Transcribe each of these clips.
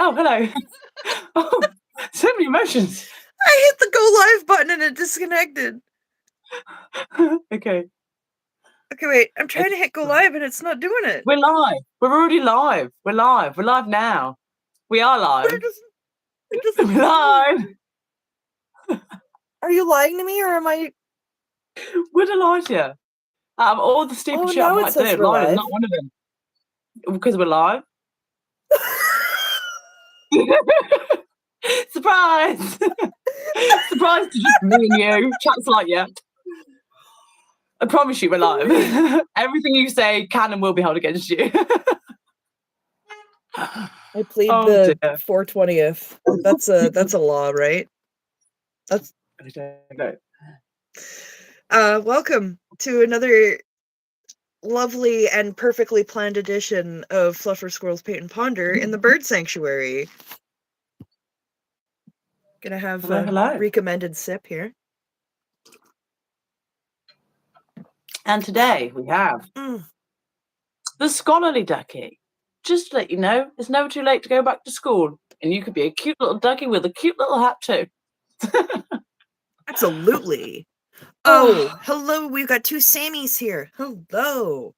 Oh, hello. Oh, so many emotions. I hit the go live button and it disconnected. Okay. Okay, wait. I'm trying to hit go live and it's not doing it. We're live. We're already live. We're live. We're live now. We are live. It doesn't We're live. Are you lying to me or am I? Would I lie to you? Out of all the stupid shit I might do, live is not one of them. Because we're live. Surprise! Surprise to just me and you. Chats like you. I promise you we're live. Everything you say can and will be held against you. I plead the 420th. That's a law, right? That's I don't know. Welcome to another lovely and perfectly planned edition of Fluffer Squirrels Paint and Ponder in the Bird Sanctuary. Gonna have a recommended sip here. And today we have the scholarly ducky. Just to let you know, it's never too late to go back to school. And you could be a cute little ducky with a cute little hat too. Absolutely. Oh, hello. We've got two Sammys here. Hello.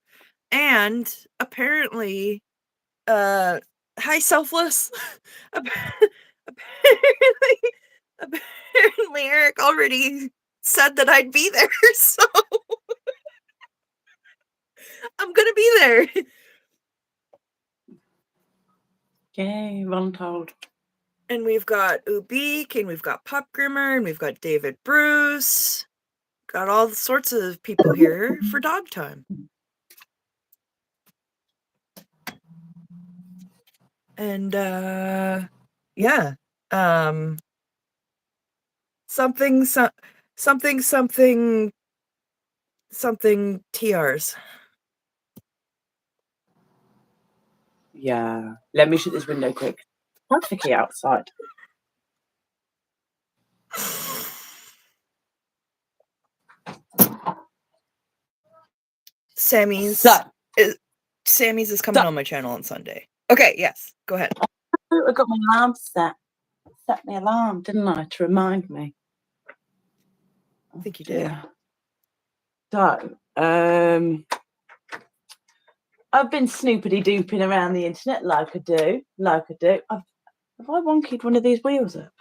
And apparently, hi, Selfless. Apparently Eric already said that I'd be there, so I'm gonna be there. Yay, voluntold. And we've got Ubik, and we've got Pup Grimmer, and we've got David Bruce. Got all sorts of people here for dog time. And yeah. Something TRs. Yeah. Let me shut this window quick. Practically outside. Sammy's is coming on my channel on Sunday. Okay, yes. Go ahead. I got my alarm set. Set my alarm, didn't I, to remind me? I think you did. So, I've been snoopity-dooping around the internet like I do. Have I wonkied one of these wheels up?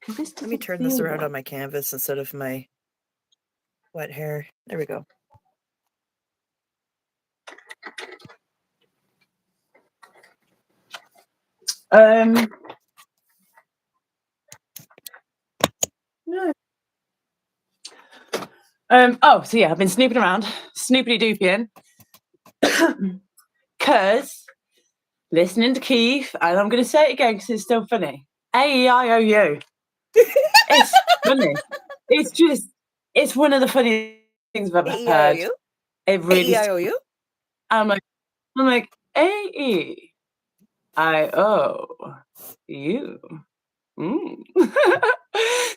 Let me turn this around on my canvas instead of my wet hair. There we go. No. So yeah, I've been snooping around, snoopity-dooping, because listening to Keith, and I'm going to say it again because it's still funny. A-E-I-O-U. It's funny. It's one of the funniest things I've ever heard. It really. A-E-I-O-U? I'm like A-E-I-O-U.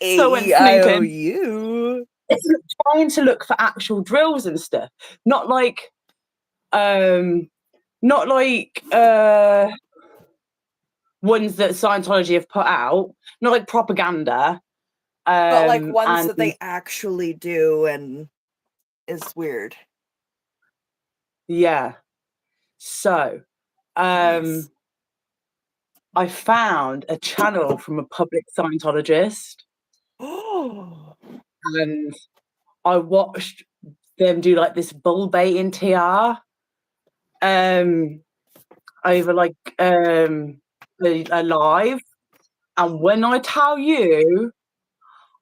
So when A-E-I-O-U. Trying to look for actual drills and stuff, not like ones that Scientology have put out, not like propaganda, but like ones that they actually do and is weird. Yeah. So Nice. I found a channel from a public Scientologist. Oh. And I watched them do like this bull baiting TR over like a live. And when I tell you,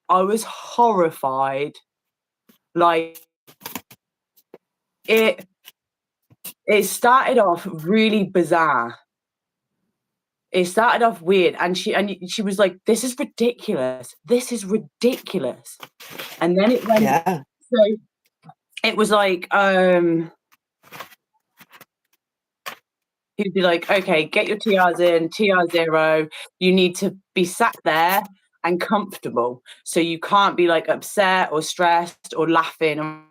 I was horrified. Like it started off really bizarre. It started off weird, and she was like, "This is ridiculous. This is ridiculous." And then it went. Yeah. So it was like, he'd be like, "Okay, get your TRs in, TR 0. You need to be sat there and comfortable. So you can't be like upset or stressed or laughing. And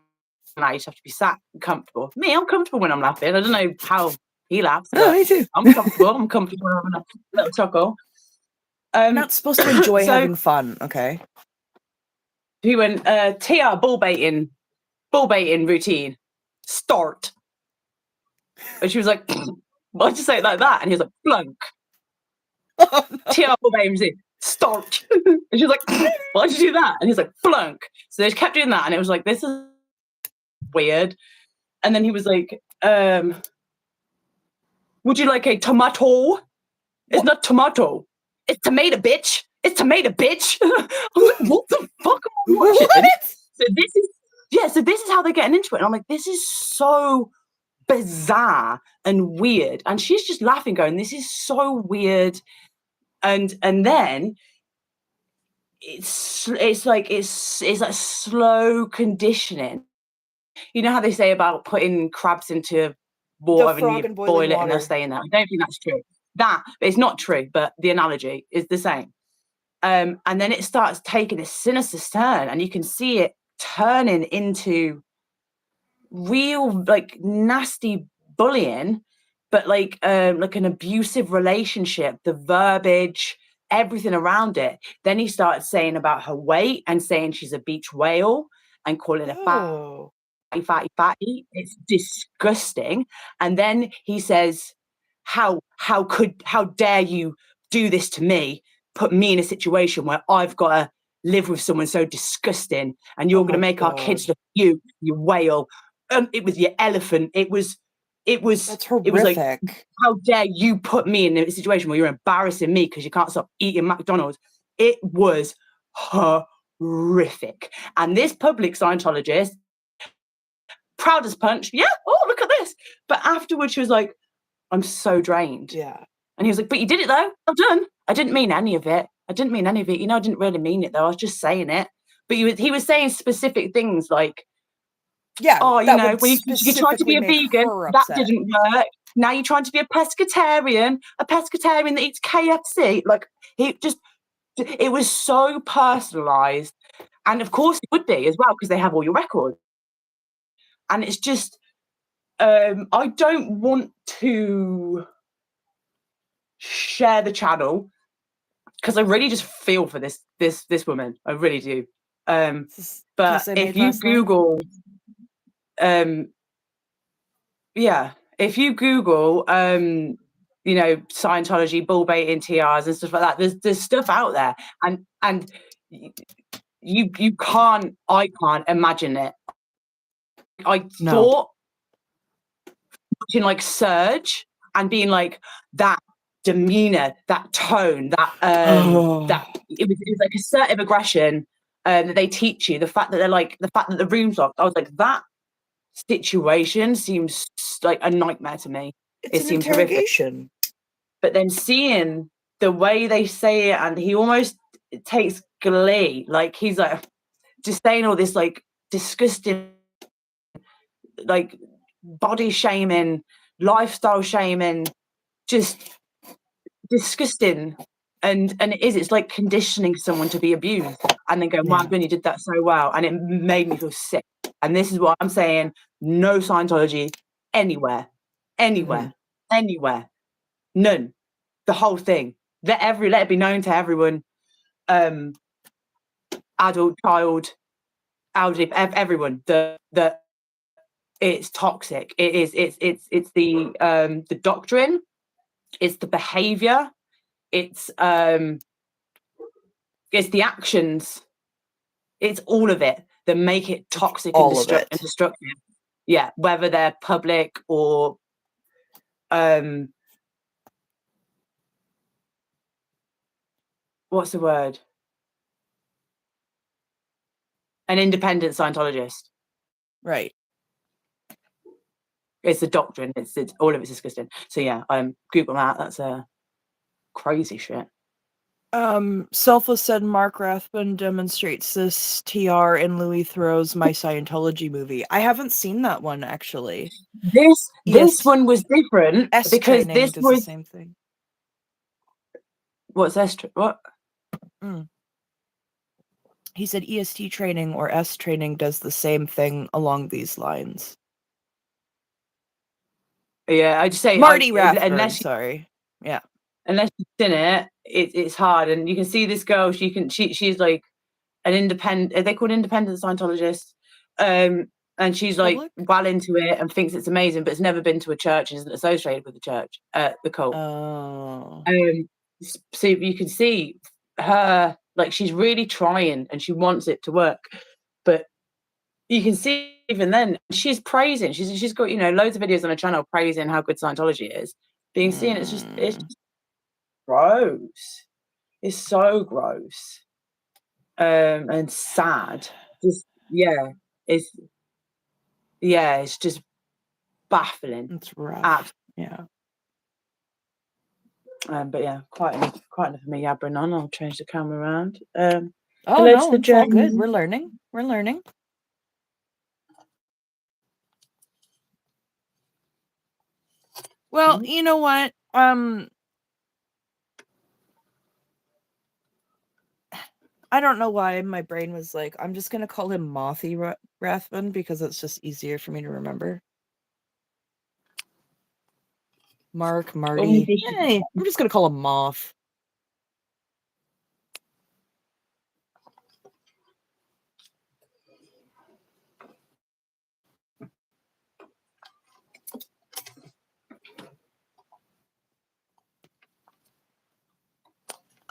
you just have to be sat and comfortable." Me, I'm comfortable when I'm laughing. I don't know how He laughs, Oh, but me too. I'm comfortable having a little chuckle. I'm not supposed to enjoy so having fun, okay? he went, TR ball baiting routine. Start. And she was like, why'd you say it like that? And he was like, flunk. Oh, no. TR ball baiting routine. Start. And she was like, why'd you do that? And he's like, flunk. So they just kept doing that, and it was like, this is weird. And then he was like, would you like a tomato? It's not tomato. It's tomato, bitch. It's tomato, bitch. I was like, what the fuck am I watching? What? So this is how they're getting into it. And I'm like, this is so bizarre and weird. And she's just laughing, going, this is so weird. And then it's like slow conditioning. You know how they say about putting crabs into water and you boil it and they'll stay in there. I don't think that's true. It's not true, but the analogy is the same. And then it starts taking a sinister turn, and you can see it turning into real, like, nasty bullying, but like an abusive relationship. The verbiage, everything around it. Then he starts saying about her weight and saying she's a beach whale and calling her fatty. It's disgusting. And then he says, how dare you do this to me, put me in a situation where I've got to live with someone so disgusting, and you're going to make our kids look at you whale. It was your elephant. That's horrific. It was like, how dare you put me in a situation where you're embarrassing me because you can't stop eating McDonald's. It was horrific. And this public Scientologist, proud as punch, yeah, oh, look at this. But afterwards she was like, I'm so drained. Yeah. And he was like, but you did it though. Well done. I didn't mean any of it. I didn't mean any of it. You know, I didn't really mean it though. I was just saying it. But he was saying specific things like, yeah, oh, you know, when you tried to be a vegan, that didn't work. Now you're trying to be a pescatarian that eats KFC. Like, it was so personalized. And of course it would be as well, because they have all your records. And it's just, I don't want to share the channel because I really just feel for this woman. I really do. But if you Google, if you Google, you know, Scientology, bull baiting TRs and stuff like that, there's stuff out there, and I can't imagine it. I thought watching like Surge and being like, that demeanor, that tone, that it was like assertive aggression that they teach you. The fact that the room's locked. I was like, that situation seems like a nightmare to me. It seems interrogation. Horrific. But then seeing the way they say it, and he almost takes glee, like he's like just saying all this like disgusting, like body shaming, lifestyle shaming, just disgusting. And it's like conditioning someone to be abused and then going, wow, you did that so well. And it made me feel sick. And this is what I'm saying. No Scientology anywhere. None. The whole thing. Let it be known to everyone. Adult, child, elderly, everyone, that it's toxic. It is. It's the doctrine. It's the behavior. It's the actions. It's all of it that make it toxic and destructive. Yeah, whether they're public or what's the word? An independent Scientologist. Right. It's the doctrine. It's all of it's disgusting. So yeah, Google that. That's crazy shit. Selfless said Mark Rathbun demonstrates this TR in Louis Theroux's My Scientology movie. I haven't seen that one actually. This one was different because this was the same thing. What's what? He said EST training or S training does the same thing along these lines. Yeah, I just say Marty Rathburn, unless sorry. Yeah. Unless you've seen it, it's hard. And you can see this girl, she's like an independent, are they called independent Scientologists? And she's like well into it and thinks it's amazing, but has never been to a church and isn't associated with the church, the cult. Oh. So you can see her, like, she's really trying and she wants it to work. But you can see even then she's praising. She's got, you know, loads of videos on her channel praising how good Scientology is. Being seen, it's just gross. It's so gross. And sad. Just it's just baffling. It's rough. Yeah. But yeah, quite enough of me yabbering on. I'll change the camera around. Oh no, it's all good. We're learning. Well, you know what? I don't know why my brain was like, I'm just gonna call him Mothy Rathbun because it's just easier for me to remember. Marty. Hey, I'm just gonna call him Moth.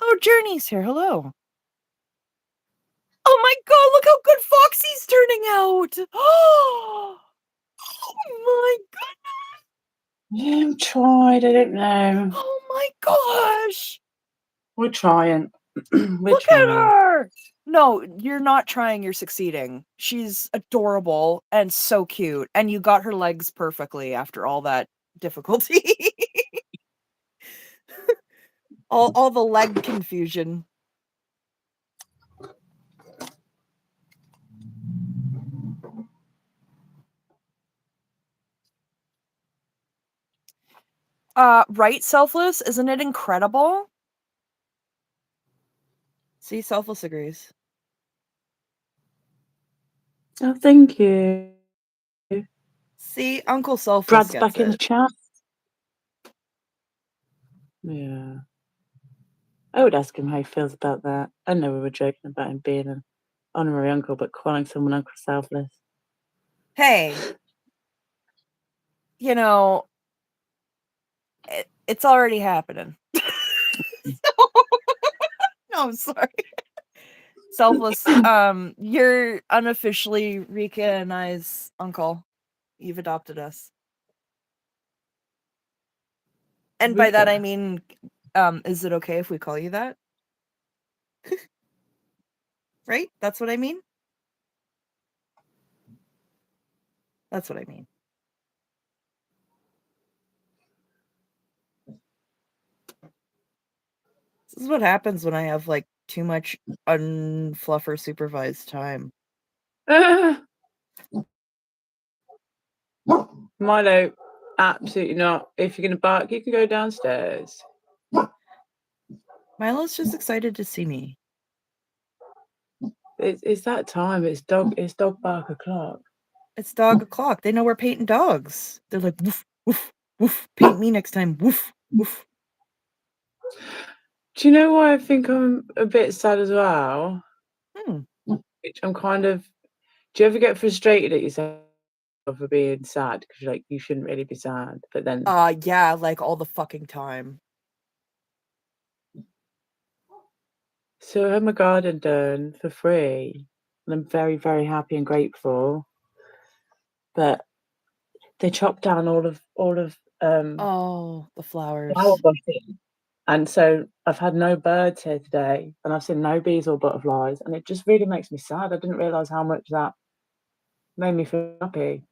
Oh, Journey's here. Hello. Oh my god, look how good Foxy's turning out! Oh my goodness! Yeah, tried, I don't know. Oh my gosh! We're trying. Look at her! No, you're not trying, you're succeeding. She's adorable and so cute, and you got her legs perfectly after all that difficulty. all the leg confusion. Right, Selfless? Isn't it incredible? See, Selfless agrees. Oh, thank you. See, Uncle Selfless Brad's gets back in the it. chat. Yeah. I would ask him how he feels about that. I know we were joking about him being an honorary uncle, but calling someone Uncle Selfless. Hey, you know, it's already happening. No, I'm sorry. Selfless, you're unofficially Rika and I's uncle. You've adopted us. And by that I mean, is it okay if we call you that? Right? That's what I mean? That's what I mean. This is what happens when I have, like, too much unfluffer supervised time. Milo, absolutely not. If you're going to bark, you can go downstairs. Milo's just excited to see me. It's that time. It's dog bark o'clock. It's dog o'clock. They know we're painting dogs. They're like, woof, woof, woof. Paint me next time. Woof, woof. Do you know why I think I'm a bit sad as well? Which I'm kind of... Do you ever get frustrated at yourself for being sad? Because you're like, you shouldn't really be sad. But then... yeah, like all the fucking time. So I had my garden done for free. And I'm very, very happy and grateful. But they chopped down all of the flowers. Flower bushes. And so I've had no birds here today, and I've seen no bees or butterflies, and it just really makes me sad. I didn't realise how much that made me feel happy.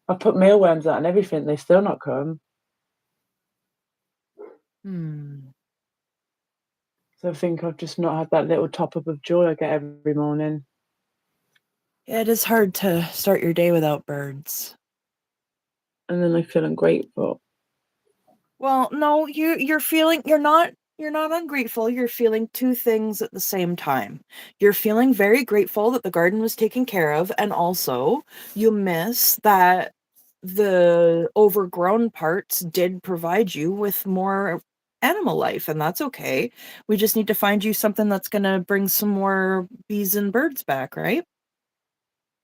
I put mealworms out and everything, they've still not come. So I think I've just not had that little top-up of joy I get every morning. Yeah, it is hard to start your day without birds. And then I feel ungrateful. Well, no, you're not ungrateful. You're feeling two things at the same time. You're feeling very grateful that the garden was taken care of, and also you miss that the overgrown parts did provide you with more animal life, and that's okay. We just need to find you something that's going to bring some more bees and birds back, right?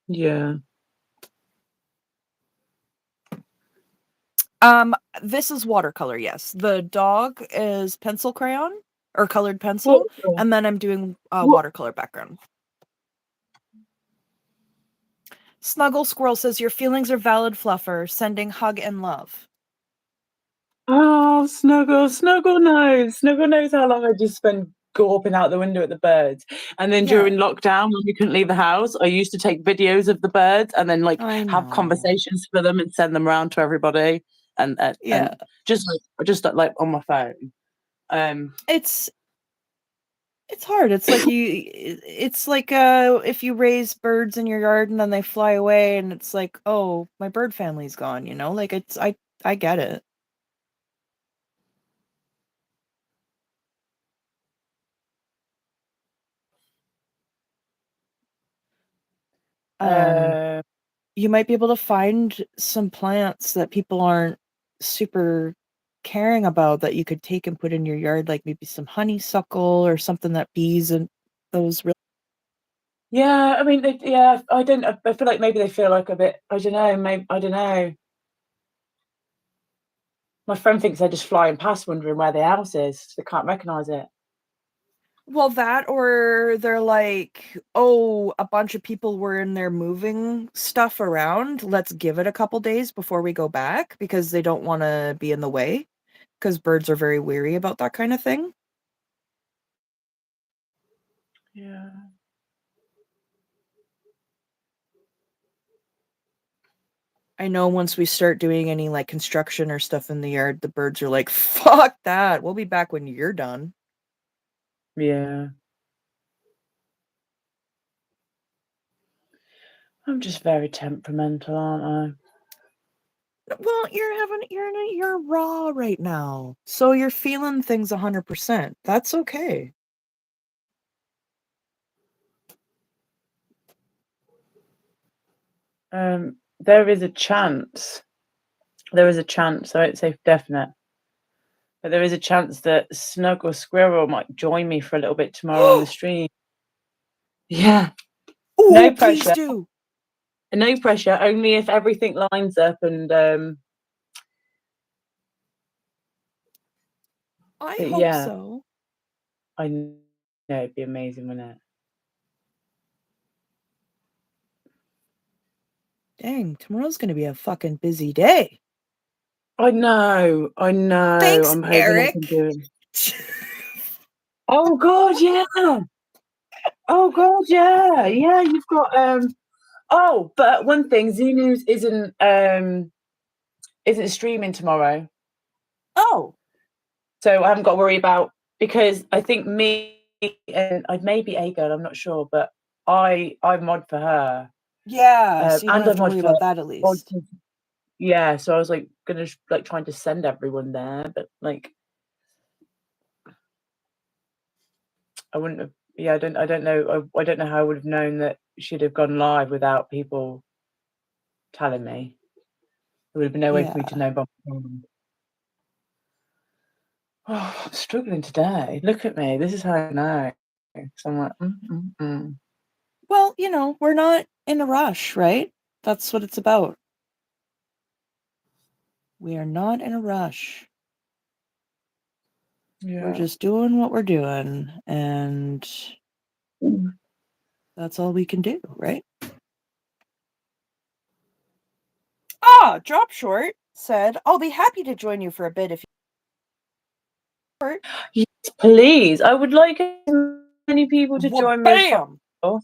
Yeah. This is watercolor, yes. The dog is pencil crayon or colored pencil, What? and then I'm doing What? watercolor background. Snuggle Squirrel says your feelings are valid, Fluffer. Sending hug and love. Oh, Snuggle knows. Snuggle knows how long I just spent gawping out the window at the birds. And then during lockdown, when we couldn't leave the house, I used to take videos of the birds and then like I have know. conversations for them and send them around to everybody. And just like on my phone. It's hard. It's like if you raise birds in your yard and then they fly away and it's like, oh, my bird family's gone, you know? Like I get it. You might be able to find some plants that people aren't super caring about that you could take and put in your yard, like maybe some honeysuckle or something that bees and those really. Yeah, I mean, I feel like maybe they feel like a bit, I don't know, maybe, I don't know. My friend thinks they're just flying past wondering where the house is. They can't recognise it. Well, that or they're like, oh, a bunch of people were in there moving stuff around. Let's give it a couple days before we go back because they don't want to be in the way because birds are very weary about that kind of thing. Yeah. I know once we start doing any like construction or stuff in the yard, the birds are like, fuck that. We'll be back when you're done. Yeah. I'm just very temperamental, aren't Well, you're raw right now. So you're feeling things 100%. That's okay. I? There is a chance. There is a chance. I won't say definite. But there is a chance that Snuggle Squirrel might join me for a little bit tomorrow on the stream. Yeah. Oh, No please pressure. do. No pressure. Only if everything lines up and I but hope yeah, so. I know it'd be amazing, wouldn't it? Dang, tomorrow's gonna be a fucking busy day. I know. Thanks, I'm hoping I can Eric. do it. Oh god, yeah. Oh god, yeah. Yeah, you've got oh, but one thing, Z News isn't streaming tomorrow. Oh. So I haven't got to worry about because I think me and I'd maybe A girl, I'm not sure, but I mod for her. Yeah, so you don't And I have to mod worry for about that at least. yeah, so I was like gonna like trying to send everyone there, but like I wouldn't have. Yeah, I don't know. I don't know how I would have known that she'd have gone live without people telling me. There would have been no way for me to know by beforehand. Oh, I'm struggling today. Look at me. This is how I know. So I'm like, Well, you know, we're not in a rush, right? That's what it's about. We are not in a rush. Yeah. We're just doing what we're doing, and that's all we can do, right? Ah, Drop Short said, I'll be happy to join you for a bit if you. Yes, please. I would like as many people to join me as possible.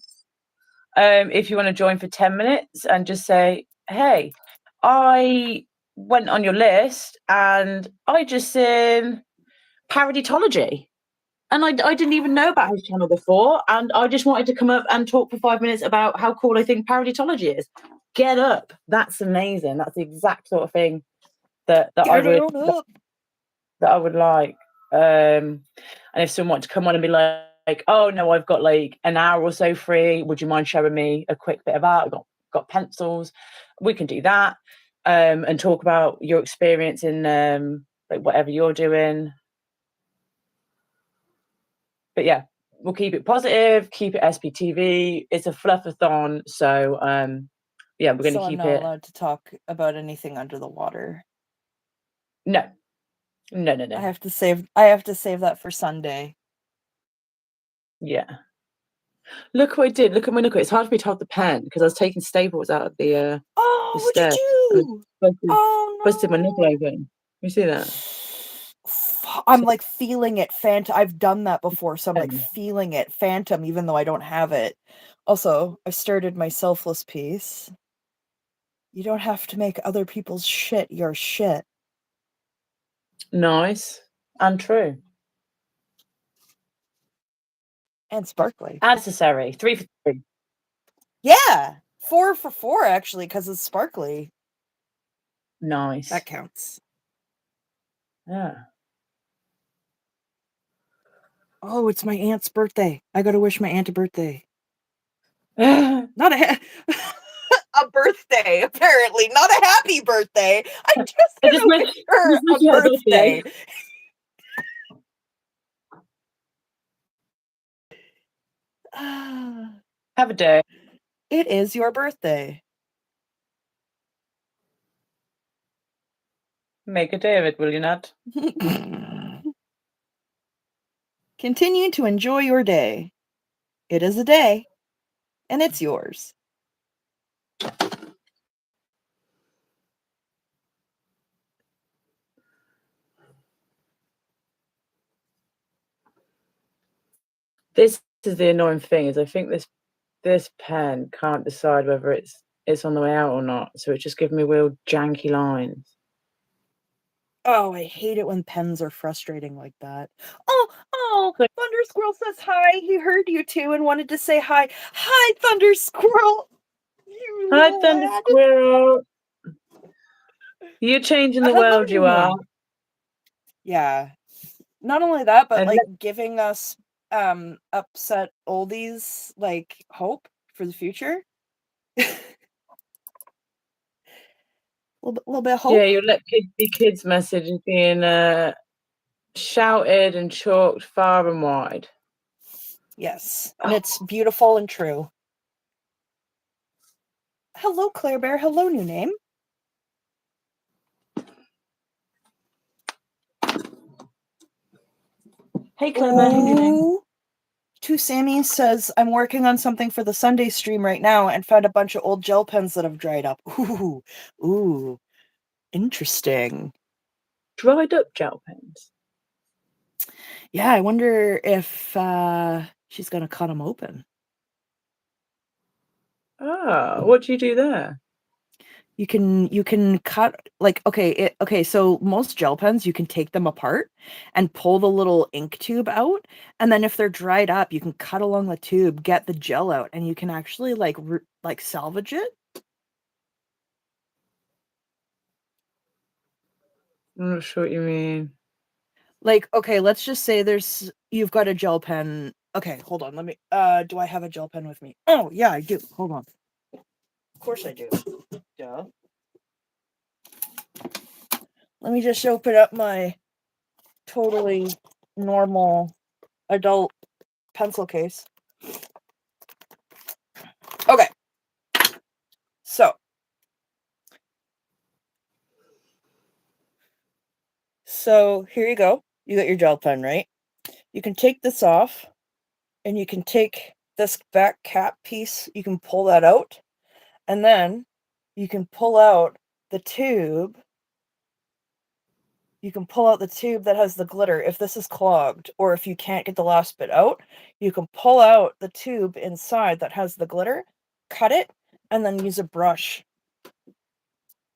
If you want to join for 10 minutes and just say, hey, I went on your list and I just seen Parodytology. And I didn't even know about his channel before. And I just wanted to come up and talk for 5 minutes about how cool I think Parodytology is. Get up. That's amazing. That's the exact sort of thing that I would like. And if someone wanted to come on and be like, oh no, I've got like an hour or so free. Would you mind showing me a quick bit of art? I've got pencils. We can do that. and talk about your experience in like whatever you're doing. But yeah, we'll keep it positive, keep it SPTV. It's a fluffathon, so yeah, we're going to So I'm keep not it. allowed to talk about anything under the water. No. I have to save that for Sunday. Yeah. Look what I did. Look at my knuckle. It's hard for me to hold the pen because I was taking staples out of the Oh, what'd stairs. you do? Oh no! Busted my knuckle open. You see that? I'm like feeling it phantom. I've done that before, so I'm like Um, feeling it phantom, even though I don't have it. Also, I started my selfless piece. You don't have to make other people's shit your shit. Nice and true. And sparkly. Necessary. 3 for 3. Yeah! 4 for 4, actually, because it's sparkly. Nice. That counts. Yeah. Oh, it's my aunt's birthday. I gotta wish my aunt a birthday. Not a a birthday, apparently. Not a happy birthday. I'm just gonna wish her a birthday. Have a day. It is your birthday. Make a day of it, will you not? Continue to enjoy your day. It is a day, and it's yours. This is the annoying thing, is I think this pen can't decide whether it's on the way out or not, so it's just giving me real janky lines. Oh, I hate it when pens are frustrating like that. Oh, Thunder Squirrel says hi. He heard you too and wanted to say hi. Hi, Thunder Squirrel. You Hi, little Thunder lad. Squirrel. You're changing the world, you are. Yeah. Not only that, but And like giving us upset oldies like hope for the future. little bit of hope. yeah, you let kids be kids messages being shouted and chalked far and wide. Yes, and it's beautiful and true. Hello, Claire Bear. Hello, new name. Hey, Claire Bear. Hey, new name. Two Sammy says, I'm working on something for the Sunday stream right now and found a bunch of old gel pens that have dried up. Ooh, interesting. Dried up gel pens? Yeah, I wonder if she's going to cut them open. Ah, what do you do there? You can cut, like, okay, so most gel pens, you can take them apart and pull the little ink tube out, and then if they're dried up, you can cut along the tube, get the gel out, and you can actually like salvage it. I'm not sure what you mean. Like, okay, let's just say you've got a gel pen. Okay, hold on, let me, do I have a gel pen with me? Oh, yeah, I do. Hold on. Of course I do. Duh. Let me just open up my totally normal adult pencil case. Okay. So here you go. You got your gel pen, right? You can take this off and you can take this back cap piece, you can pull that out, and then you can pull out the tube. You can pull out the tube that has the glitter if this is clogged, or if you can't get the last bit out, you can pull out the tube inside that has the glitter, cut it, and then use a brush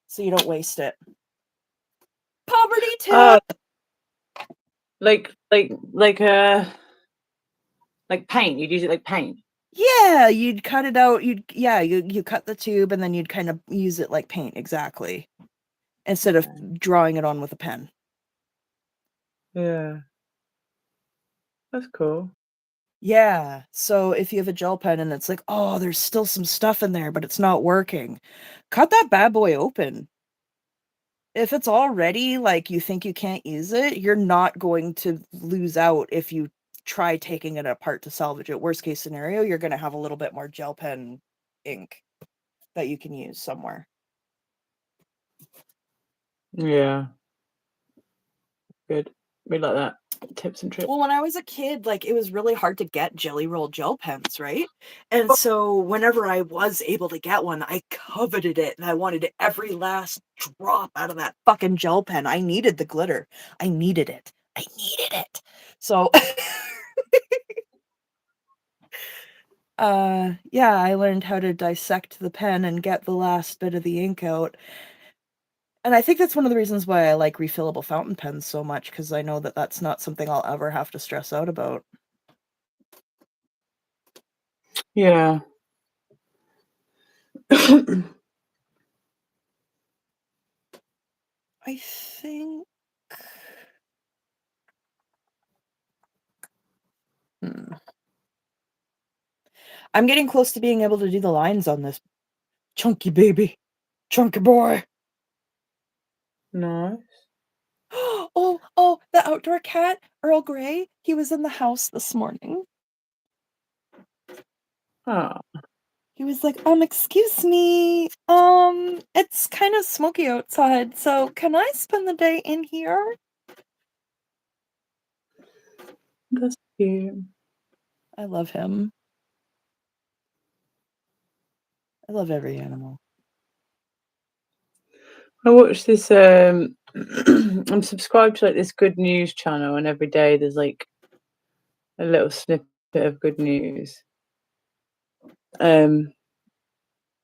so you don't waste it. Poverty tip! Like paint. You'd use it like paint. Yeah, you'd cut it out. You cut the tube and then you'd kind of use it like paint, exactly. Instead of drawing it on with a pen. Yeah. That's cool. Yeah. So if you have a gel pen and it's like, oh, there's still some stuff in there, but it's not working, cut that bad boy open. if it's already like you think you can't use it, you're not going to lose out if you try taking it apart to salvage it. Worst case scenario, you're going to have a little bit more gel pen ink that you can use somewhere. Yeah. Good. We like that. Tips and tricks. Well, when I was a kid, like it was really hard to get Jelly Roll gel pens, right? And so whenever I was able to get one, I coveted it and I wanted every last drop out of that fucking gel pen. I needed the glitter. I needed it. I needed it. So yeah, I learned how to dissect the pen and get the last bit of the ink out. And I think that's one of the reasons why I like refillable fountain pens so much, because I know that that's not something I'll ever have to stress out about. Yeah. I think... I'm getting close to being able to do the lines on this chunky baby. Chunky boy. Nice. Oh, the outdoor cat, Earl Grey, he was in the house this morning. Oh. He was like, excuse me, it's kind of smoky outside, so can I spend the day in here? That's cute. I love him. I love every animal. I watch this I'm subscribed to like this good news channel, and every day there's like a little snippet of good news. And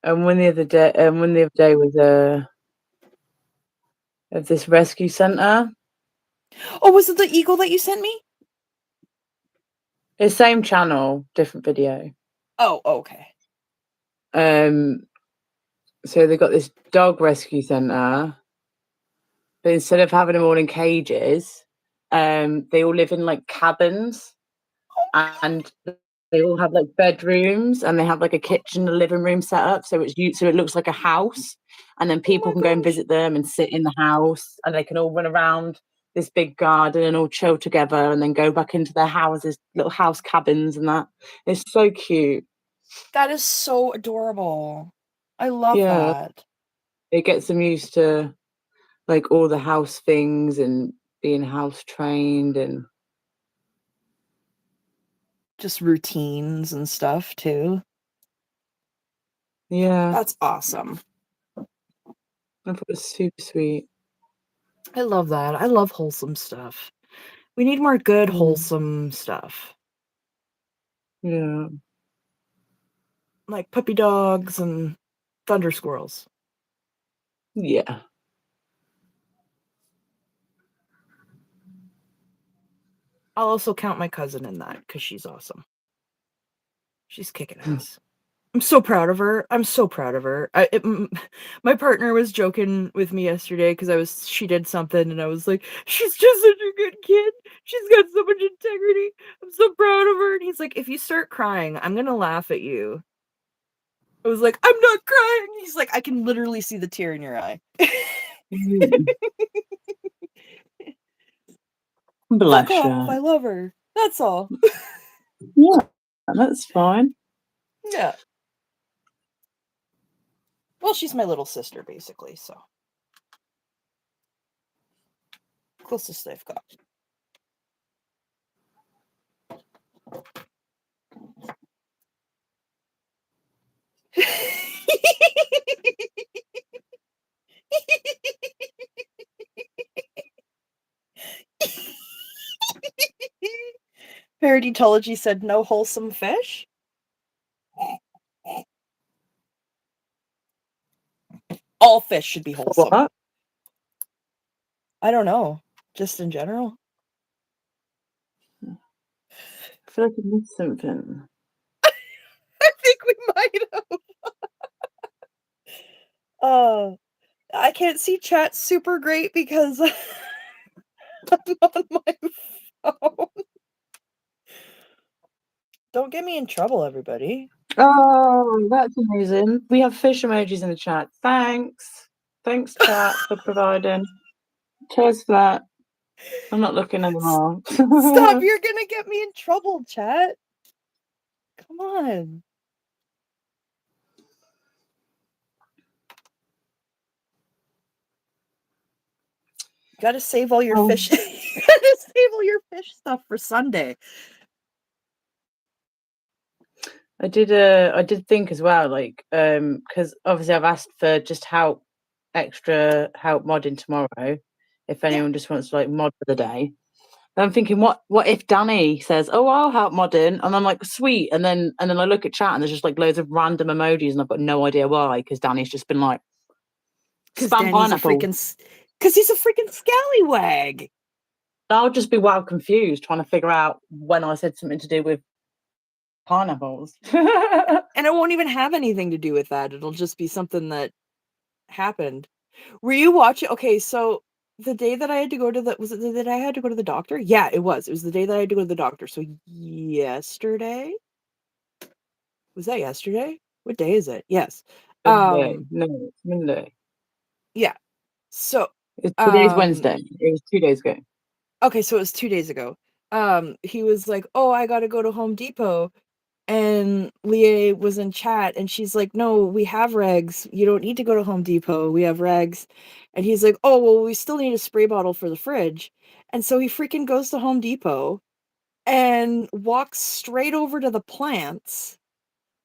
one the other day was of this rescue center. Oh, was it the eagle that you sent me? It's same channel, different video. Oh, okay. So they got this dog rescue center, but instead of having them all in cages, they all live in like cabins, and they all have like bedrooms, and they have like a kitchen, a living room set up, so it looks like a house, and then people can go and visit them and sit in the house, and they can all run around this big garden and all chill together, and then go back into their houses, little house cabins, and that. It's so cute. That is so adorable. I love Yeah, that. it gets them used to like all the house things and being house trained, and Just routines and stuff too. yeah, That's awesome. I thought it was super sweet. I love that. I love wholesome stuff. We need more good, Mm. wholesome stuff. Yeah. Like puppy dogs and thunder squirrels. Yeah. I'll also count my cousin in that because she's awesome. She's kicking ass. I'm so proud of her. I'm so proud of her. My partner was joking with me yesterday because she did something and I was like, she's just such a good kid. She's got so much integrity. I'm so proud of her. And he's like, if you start crying, I'm gonna laugh at you. I was like, I'm not crying. He's like, I can literally see the tear in your eye. Bless Fuck off. her. I love her. That's all. Yeah, that's fine. Yeah. Well, she's my little sister, basically, so. Closest they've got. Paradentology said no wholesome fish. All fish should be wholesome. What? I don't know. Just in general. I feel like I missed something. I think we might have. I can't see chat super great because I'm on my phone. Don't get me in trouble, everybody. Oh, that's amazing. We have fish emojis in the chat. Thanks. Thanks, chat, for providing. Cheers for that. I'm not looking anymore. Stop, you're gonna get me in trouble, chat. Come on. Gotta save all your fish. Gotta save all your fish stuff for Sunday. I did think as well, like, because obviously I've asked for just extra help modding tomorrow, if anyone just wants to like mod for the day. And I'm thinking, what if Danny says, "Oh, I'll help modding," and I'm like, "Sweet," and then I look at chat and there's just like loads of random emojis, and I've got no idea why, because Danny's just been like, "Spam pineapple," because he's a freaking scallywag. I'll just be well confused trying to figure out when I said something to do with pineapples. And it won't even have anything to do with that. It'll just be something that happened. Were you watching? Okay, so the day that I had to go to was it the day that I had to go to the doctor? Yeah, it was. It was the day that I had to go to the doctor. So yesterday? Was that yesterday? What day is it? Yes. No, it's Monday. Yeah. So Today's Wednesday. It was 2 days ago. Okay, so it was 2 days ago. He was like, "Oh, I gotta go to Home Depot." And Leah was in chat and she's like, "No, we have regs. You don't need to go to Home Depot. We have regs." And he's like, "Oh, well, we still need a spray bottle for the fridge." And so he freaking goes to Home Depot and walks straight over to the plants,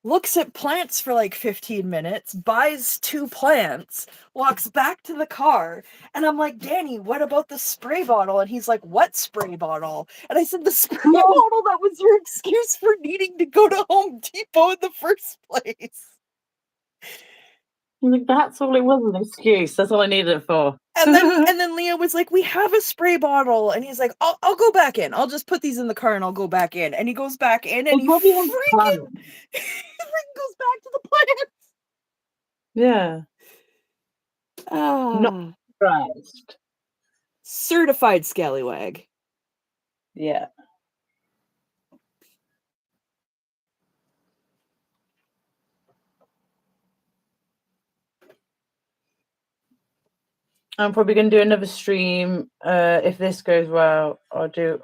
looks at plants for like 15 minutes, buys 2 plants, walks back to the car, and I'm like, "Danny, what about the spray bottle?" And he's like, "What spray bottle?" And I said, "The spray bottle that was your excuse for needing to go to Home Depot in the first place." Like, that's all it was, an excuse. That's all I needed it for. And then Leah was like, "We have a spray bottle." And he's like, I'll go back in. I'll just put these in the car and I'll go back in." And he goes back in and he freaking goes back to the plants. Yeah. Not surprised. Certified scallywag. Yeah. I'm probably going to do another stream. If this goes well, I'll do.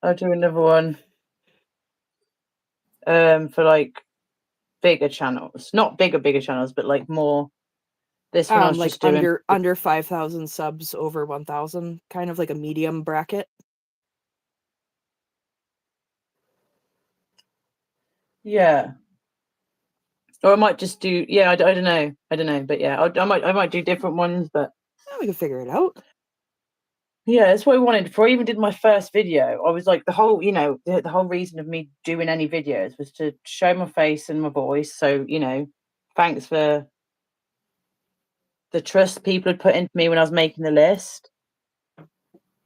I'll do another one. For like bigger channels, not bigger channels, but like more. This one I was like just doing under 5,000 subs, over 1,000, kind of like a medium bracket. Yeah. Or I might just do. Yeah, I don't know. But yeah, I might do different ones. But yeah, we can figure it out. Yeah, that's what I wanted. Before I even did my first video, I was like, the whole reason of me doing any videos was to show my face and my voice. So, thanks for the trust people had put into me when I was making the list.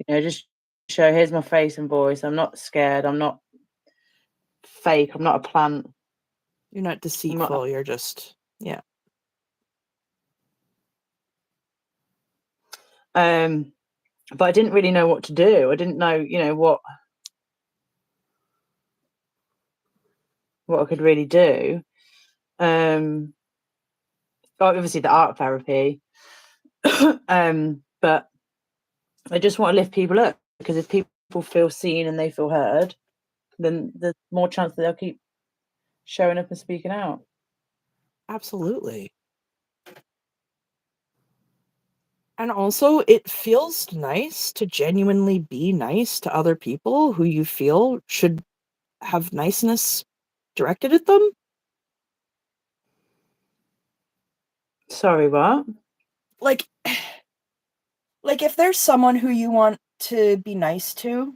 Just show, here's my face and voice. I'm not scared. I'm not fake. I'm not a plant. You're not deceitful. You're just, yeah. But I didn't really know what to do. I didn't know, what I could really do. Obviously the art therapy. But I just want to lift people up, because if people feel seen and they feel heard, then there's more chance that they'll keep showing up and speaking out. Absolutely. And also, it feels nice to genuinely be nice to other people who you feel should have niceness directed at them. Sorry, what? Like if there's someone who you want to be nice to,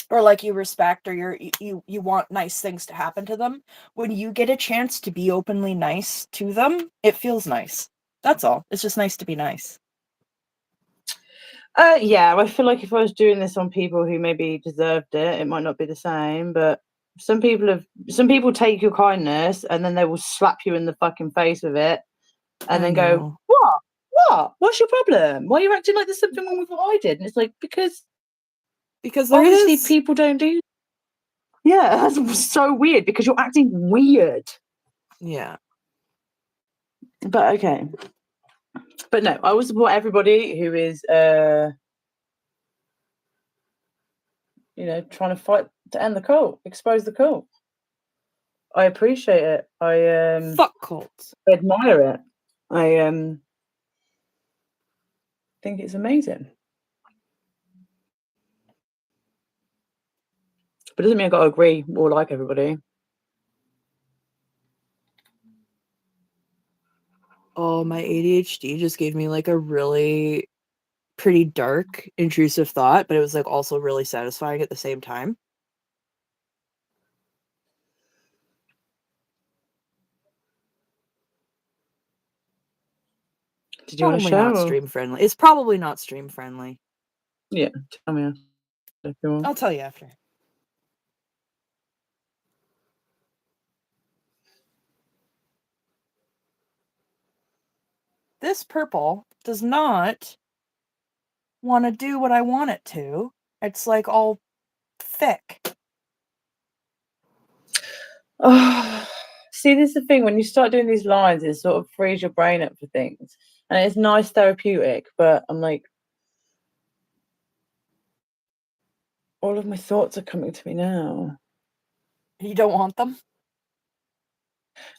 or like you respect, or you want nice things to happen to them, when you get a chance to be openly nice to them, it feels nice. That's all. It's just nice to be nice. Yeah, I feel like if I was doing this on people who maybe deserved it, it might not be the same. But some people take your kindness and then they will slap you in the fucking face with it, and then go, "What? What's your problem? Why are you acting like there's something wrong with what I did?" And it's like, because there obviously is. people don't do. Yeah, that's so weird, because you're acting weird. Yeah. But okay. But no, I will support everybody who is, trying to fight to end the cult, expose the cult. I appreciate it. I Fuck cults. admire it. I think it's amazing. But it doesn't mean I got to agree or like everybody. Oh, my ADHD just gave me like a really pretty dark, intrusive thought, but it was like also really satisfying at the same time. Did you want to Probably share? not stream friendly. It's probably not stream friendly. Yeah, tell me if you want. I'll tell you after. This purple does not want to do what I want it to. It's like all thick. Oh, see, this is the thing. When you start doing these lines, it sort of frees your brain up for things. And it's nice therapeutic, but I'm like, all of my thoughts are coming to me now. You don't want them?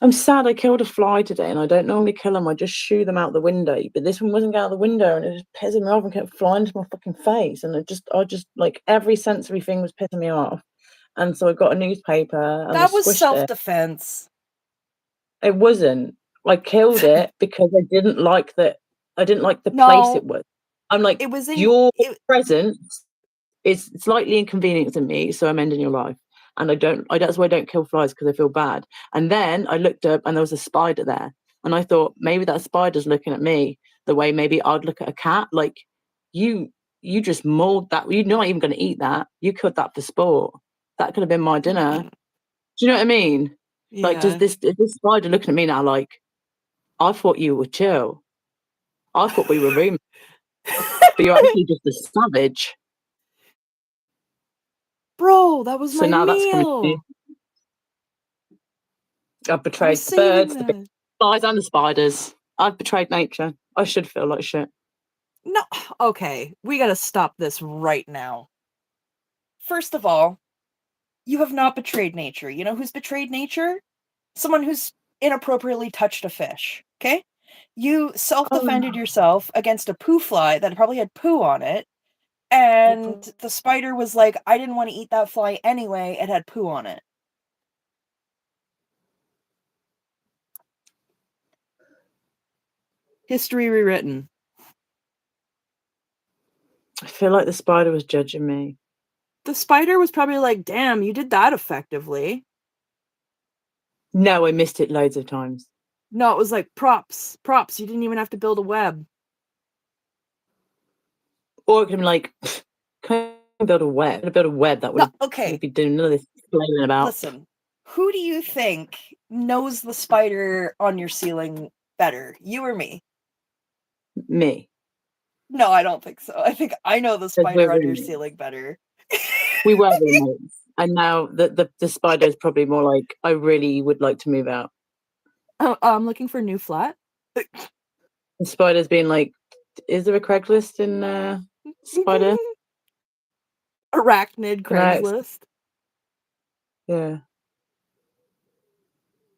I'm sad I killed a fly today, and I don't normally kill them. I just shoo them out the window. But this one wasn't out the window, and it was pissing me off and kept flying into my fucking face. And I just like every sensory thing was pissing me off. And so I got a newspaper and That I was squished it. self-defense. It wasn't. I killed it because I didn't like that. I didn't like the place No, it was. I'm like, it was in your it, presence is slightly inconveniencing me, so I'm ending your life. And that's why I don't kill flies, because I feel bad. And then I looked up and there was a spider there. And I thought maybe that spider's looking at me the way maybe I'd look at a cat. Like, you just mauled that. You're not even going to eat that. You killed that for sport. That could have been my dinner. Do you know what I mean? Like, yeah. is this spider looking at me now like, I thought you were chill. I thought we were roommates, but you're actually just a savage. Bro, that was So my now that's coming to me. meal. I've I was betrayed the saving birds, the that. flies, and the spiders. I've betrayed nature. I should feel like shit. No, okay, we gotta stop this right now. First of all, you have not betrayed nature. You know who's betrayed nature? Someone who's inappropriately touched a fish, okay? You self-defended Oh, yourself against a poo fly that probably had poo on it, and the spider was like, I didn't want to eat that fly anyway, it had poo on it. History rewritten. I feel like the spider was judging me. The spider was probably like, damn, you did that effectively. No, I missed it loads of times. No, it was like, props. You didn't even have to build a web. Or it could have been like, can I build a web? Build a web that would No, okay. be doing none of this explaining about. Listen, who do you think knows the spider on your ceiling better? You or me? Me. No, I don't think so. I think I know the spider we're on your roommates. ceiling better. We were roommates. And now the spider is probably more like, I really would like to move out. Oh, I'm looking for a new flat. The spider's being like, is there a Craigslist in spider? Arachnid Can I Craigslist. Yeah.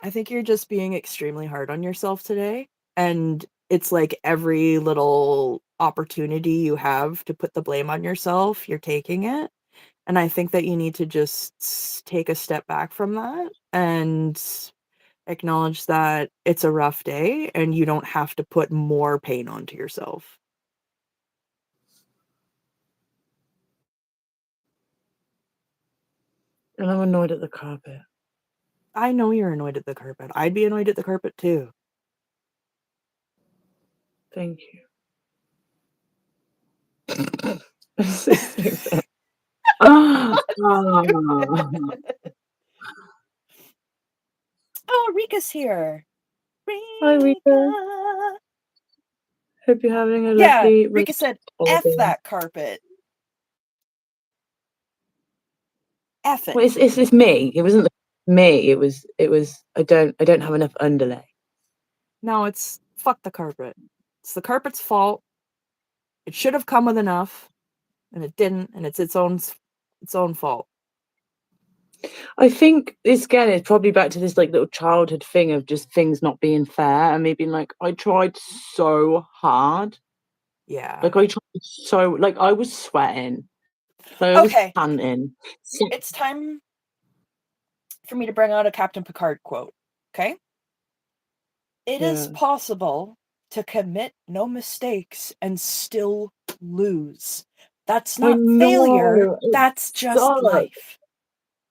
I think you're just being extremely hard on yourself today. And it's like every little opportunity you have to put the blame on yourself, you're taking it. And I think that you need to just take a step back from that and acknowledge that it's a rough day and you don't have to put more pain onto yourself. And I'm annoyed at the carpet. I know you're annoyed at the carpet. I'd be annoyed at the carpet too. Thank you. So stupid. Oh, Rika's here. hi, Rika. Hope you're having a Yeah, lovely Rika said, F that carpet. F it. Well, it's me. It wasn't me, it was. I don't have enough underlay. No, it's fuck the carpet. It's the carpet's fault. It should have come with enough, and it didn't, and it's its own fault. I think this again is probably back to this like little childhood thing of just things not being fair and me being like, I tried so hard. Yeah. Like I tried so like I was sweating. Like I was Okay. panting. It's time for me to bring out a Captain Picard quote. Okay? It is possible to commit no mistakes and still lose. That's not failure. That's just life.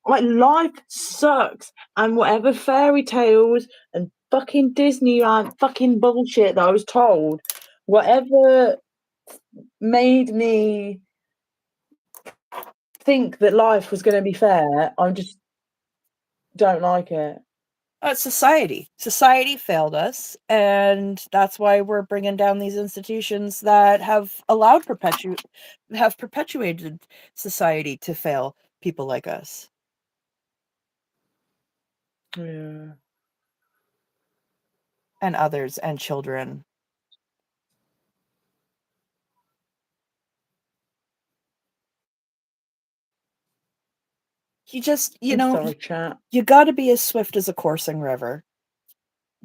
Like life sucks, and whatever fairy tales and fucking Disneyland fucking bullshit that I was told, whatever made me think that life was going to be fair, I just don't like it. Society failed us, and that's why we're bringing down these institutions that have allowed perpetuated society to fail people like us. Yeah. And others and children. You just, Sorry, chat. You gotta be as swift as a coursing river,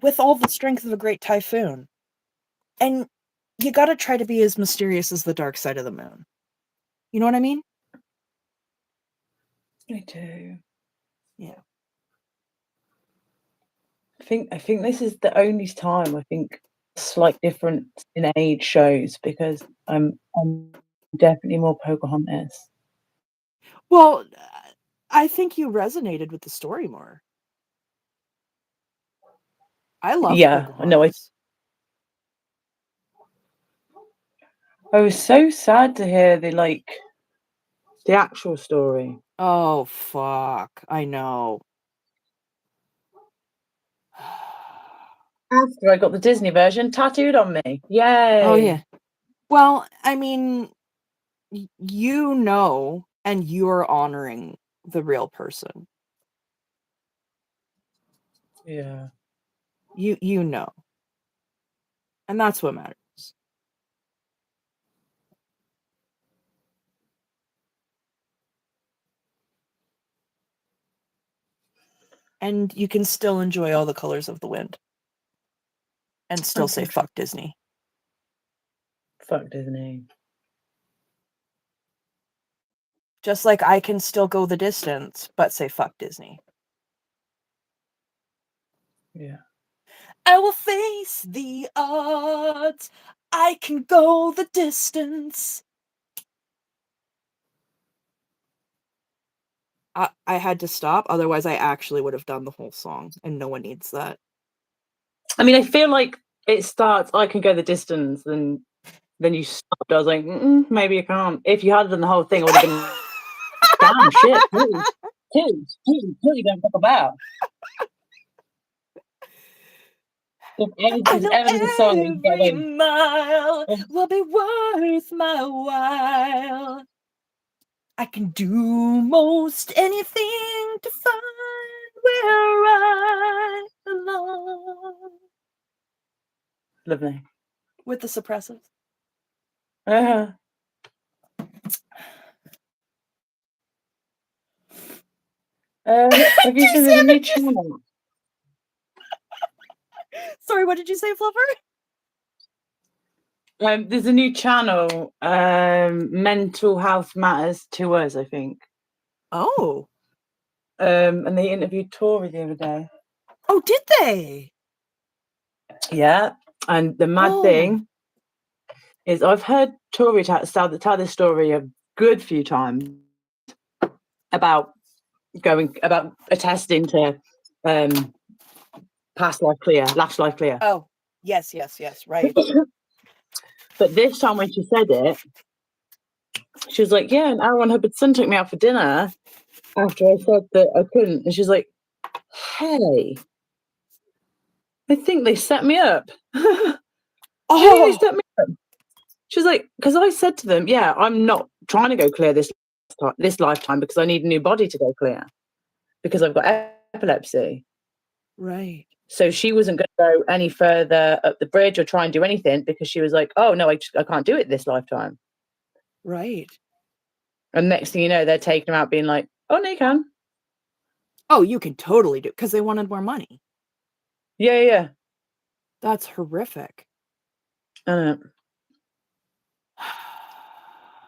with all the strength of a great typhoon. And you gotta try to be as mysterious as the dark side of the moon. You know what I mean? I do. Yeah. I think this is the only time I think slight difference in age shows, because I'm definitely more Pocahontas. Well, I think you resonated with the story more. I love Pocahontas. I was so sad to hear the actual story. Oh, fuck. I know. After I got the Disney version tattooed on me. Yay. Oh, yeah. Well, I mean, and you're honoring the real person. Yeah. You know. And that's what matters. And you can still enjoy all the colors of the wind. And still say fuck Disney. Fuck Disney. Just like I can still go the distance, but say fuck Disney. Yeah. I will face the odds. I can go the distance. I had to stop, otherwise I actually would have done the whole song, and no one needs that. I mean, I feel like it starts, I can go the distance, and then you stopped. I was like, maybe you can't. If you had done the whole thing, it would have been damn shit. Tilty don't talk about. If ever there's a song you get every mile will be worth my while. I can do most anything to find where I belong. Lovely. With the suppressives. Have you seen there's a new channel? Sorry, what did you say, Fluffer? There's a new channel, Mental Health Matters to Us, I think. Oh. And they interviewed Tori the other day. Oh, did they? Yeah. And the mad thing is I've heard Tori tell this story a good few times about attesting to last life clear. Oh, yes, right. But this time when she said it, she was like, yeah, and Aaron Hubbardson took me out for dinner after I said that I couldn't. And she's like, hey, I think they set me up. I think they set me up. She's like, because I said to them, yeah, I'm not trying to go clear this lifetime because I need a new body to go clear. Because I've got epilepsy. Right. So she wasn't going to go any further up the bridge or try and do anything because she was like, oh, no, I can't do it this lifetime. Right. And next thing you know, they're taking her out being like, oh, no, you can. Oh, you can totally do it because they wanted more money. Yeah. That's horrific.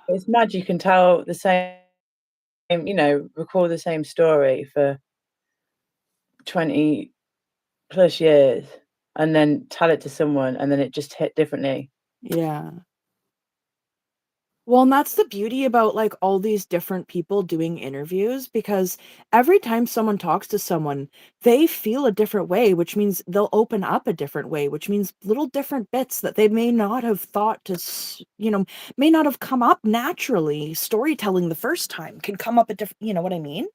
It's mad you can tell the same, record the same story for 20 plus years and then tell it to someone and then it just hit differently. Yeah. Well, and that's the beauty about, like, all these different people doing interviews, because every time someone talks to someone, they feel a different way, which means they'll open up a different way, which means little different bits that they may not have thought to, may not have come up naturally. Storytelling the first time can come up a different, you know what I mean?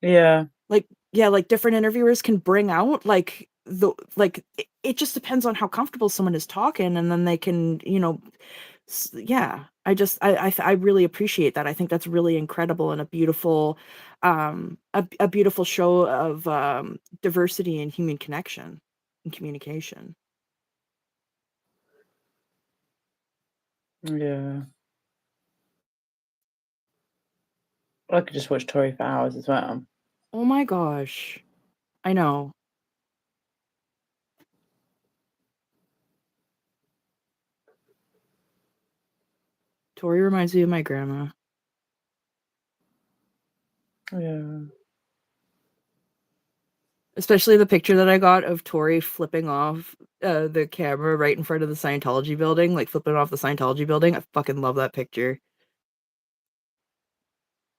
Yeah. Like, yeah, like different interviewers can bring out it just depends on how comfortable someone is talking, and then they can, yeah, I really appreciate that. I think that's really incredible and a beautiful a beautiful show of diversity and human connection and communication. Yeah. I could just watch Tori for hours as well. Oh my gosh. I know. Tori reminds me of my grandma. Yeah. Especially the picture that I got of Tori flipping off the camera right in front of the Scientology building, like flipping off the Scientology building. I fucking love that picture.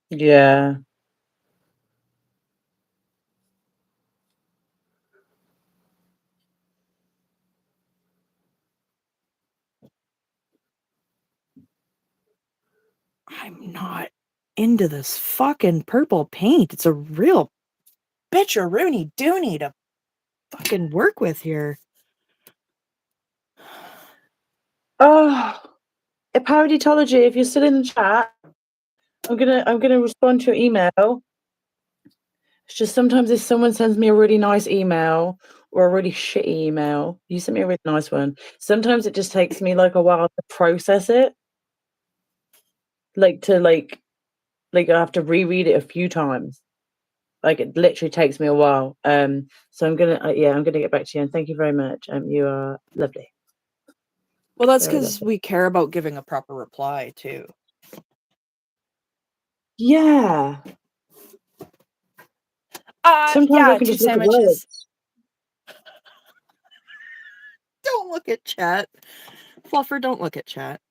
Yeah. I'm not into this fucking purple paint. It's a real bitch-a-rooney dooney to fucking work with here. Oh, Paroditology, if you're still in the chat, I'm gonna respond to your email. It's just sometimes if someone sends me a really nice email or a really shitty email, you sent me a really nice one. Sometimes it just takes me like a while to process it. I have to reread it a few times. Like it literally takes me a while. So I'm gonna get back to you and thank you very much. You are lovely. Well, that's because we care about giving a proper reply too. Yeah. Sometimes I can just look at words. Don't look at chat. Fluffer, don't look at chat.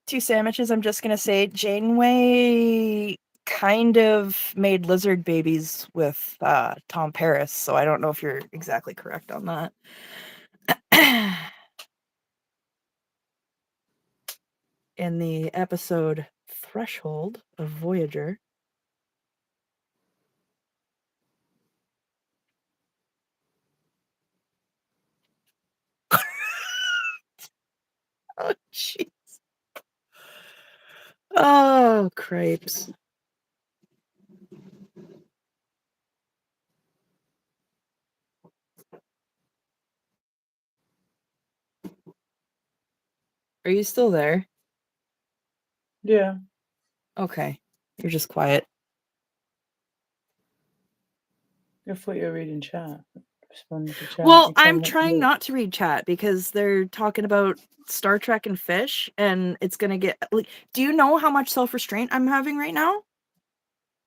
Two sandwiches, I'm just gonna say Janeway kind of made lizard babies with Tom Paris, so I don't know if you're exactly correct on that. In the episode Threshold of Voyager. Oh, jeez. Oh, crepes. Are you still there? Yeah. Okay. You're just quiet. I thought you were reading chat. Responding to chat. Well, I'm trying not to read chat because they're talking about Star Trek and fish, and it's gonna get like. Do you know how much self-restraint I'm having right now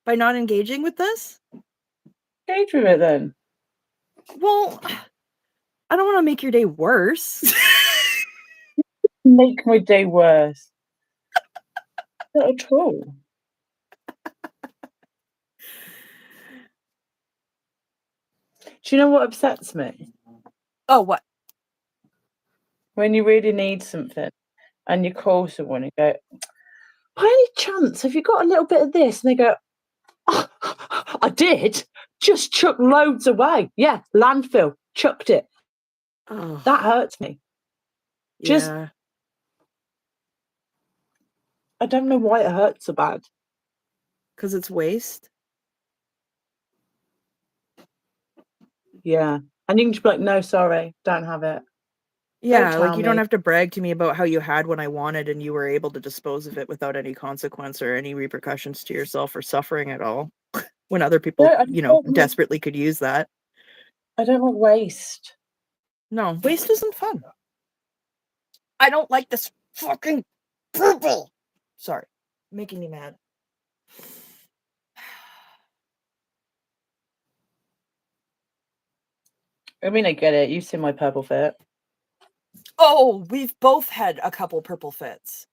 by not engaging with this? Engage with it then. Well, I don't want to make your day worse. Make my day worse. Not at all. Do you know what upsets me? Oh, what? When you really need something and you call someone and go, by any chance, have you got a little bit of this? And they go, oh, I did. Just chuck loads away. Yeah, landfill. Chucked it. Oh, that hurts me. Just yeah. I don't know why it hurts so bad. Because it's waste. Yeah. And you can just be like, no, sorry, don't have it. Yeah, like you don't me. have to brag to me about how you had what I wanted and you were able to dispose of it without any consequence or any repercussions to yourself or suffering at all. When other people, desperately could use that. I don't want waste. No, waste isn't fun. I don't like this fucking purple. Sorry, making me mad. I mean, I get it. You've seen my purple fit. Oh, we've both had a couple purple fits.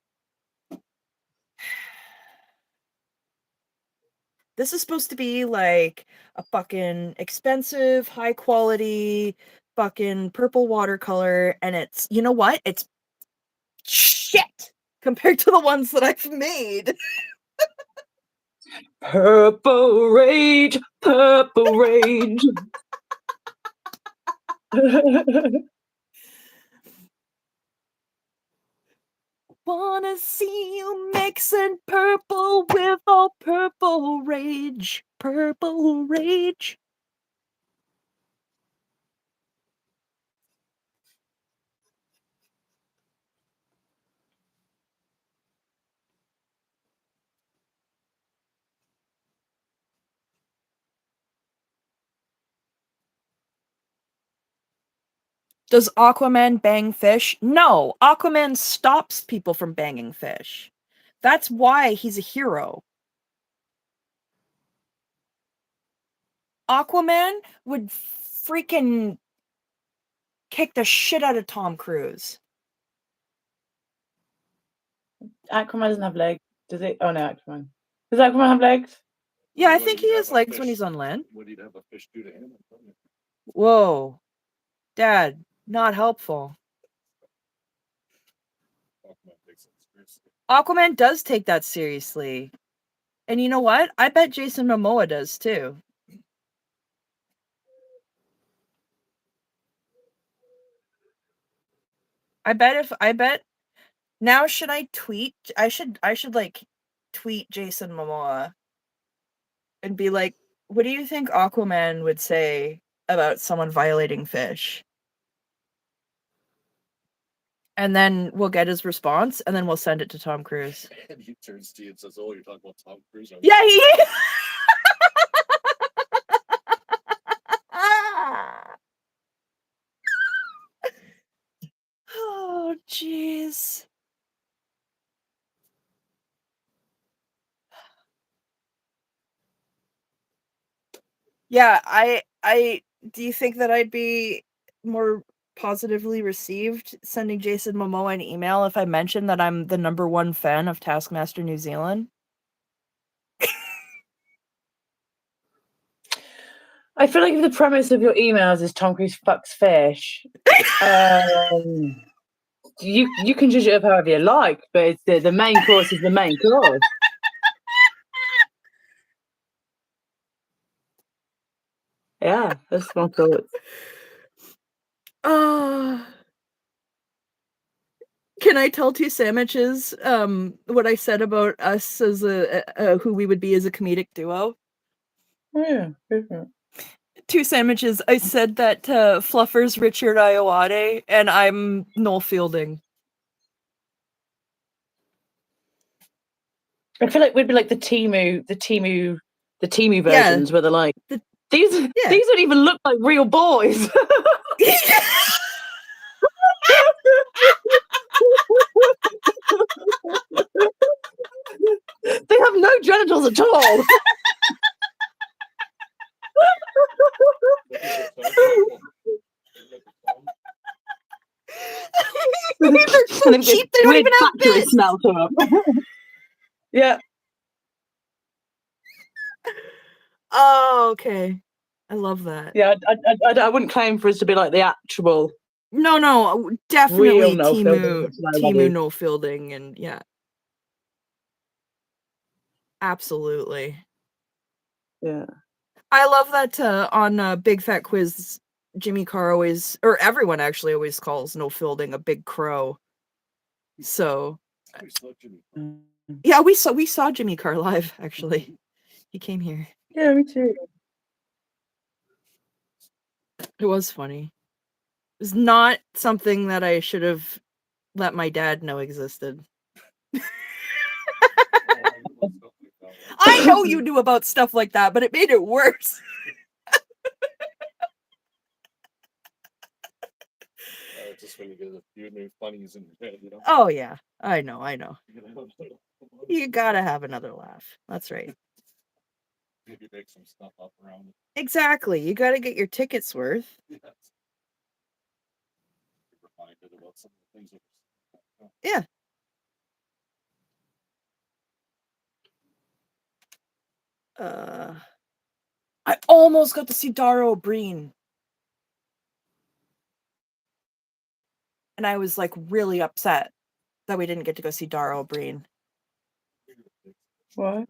This is supposed to be like a fucking expensive, high quality, fucking purple watercolor, and it's, you know what? It's shit compared to the ones that I've made. Purple rage, purple rage. Wanna see you mixing purple with all purple rage. Purple rage. Does Aquaman bang fish? No, Aquaman stops people from banging fish. That's why he's a hero. Aquaman would freaking kick the shit out of Tom Cruise. Aquaman doesn't have legs, does it? Oh no, Aquaman. Does Aquaman have legs? Yeah, I think he has legs when he's on land. What he'd have a fish do to him? Whoa. Dad, not helpful. Aquaman does take that seriously. And you know what? I bet Jason Momoa does too. I bet now should I tweet? I should like tweet Jason Momoa and be like, what do you think Aquaman would say about someone violating fish? And then we'll get his response, and then we'll send it to Tom Cruise. And he turns to you and says, "Oh, you're talking about Tom Cruise?" Yeah, he is. Oh, jeez. Yeah, I do you think that I'd be more positively received sending Jason Momoa an email if I mentioned that I'm the #1 fan of Taskmaster New Zealand? I feel like if the premise of your emails is Tom Cruise fucks fish, you can judge it up however you like, but it's the main course is the main course. Yeah, that's my thoughts. Can I tell Two Sandwiches what I said about us as a who we would be as a comedic duo? Yeah. Two Sandwiches, I said that Fluffer's Richard Ayoade and I'm Noel Fielding. I feel like we'd be like the Timu versions where they're like, these don't even look like real boys. They have no genitals at all. They're so cheap, they don't even have bits. Smell to them. Yeah. Oh, okay. I love that. Yeah, I wouldn't claim for us to be like the actual. No, definitely Timu no fielding, and yeah. Absolutely. Yeah. I love that on Big Fat Quiz, Jimmy Carr always, or everyone actually always calls No Fielding a big crow. So Yeah, we saw Jimmy Carr live, actually. He came here. Yeah, me too. It was funny. It was not something that I should have let my dad know existed. I know you knew about stuff like that, but it made it worse. Just when you get a few new funnies in your head, Oh yeah, I know. You gotta have another laugh. That's right. Maybe make some stuff up around it. Exactly. You gotta get your tickets worth. Yes. Reminded about some of the things that Yeah. I almost got to see Dara O'Brien. And I was like really upset that we didn't get to go see Dara O'Brien. What?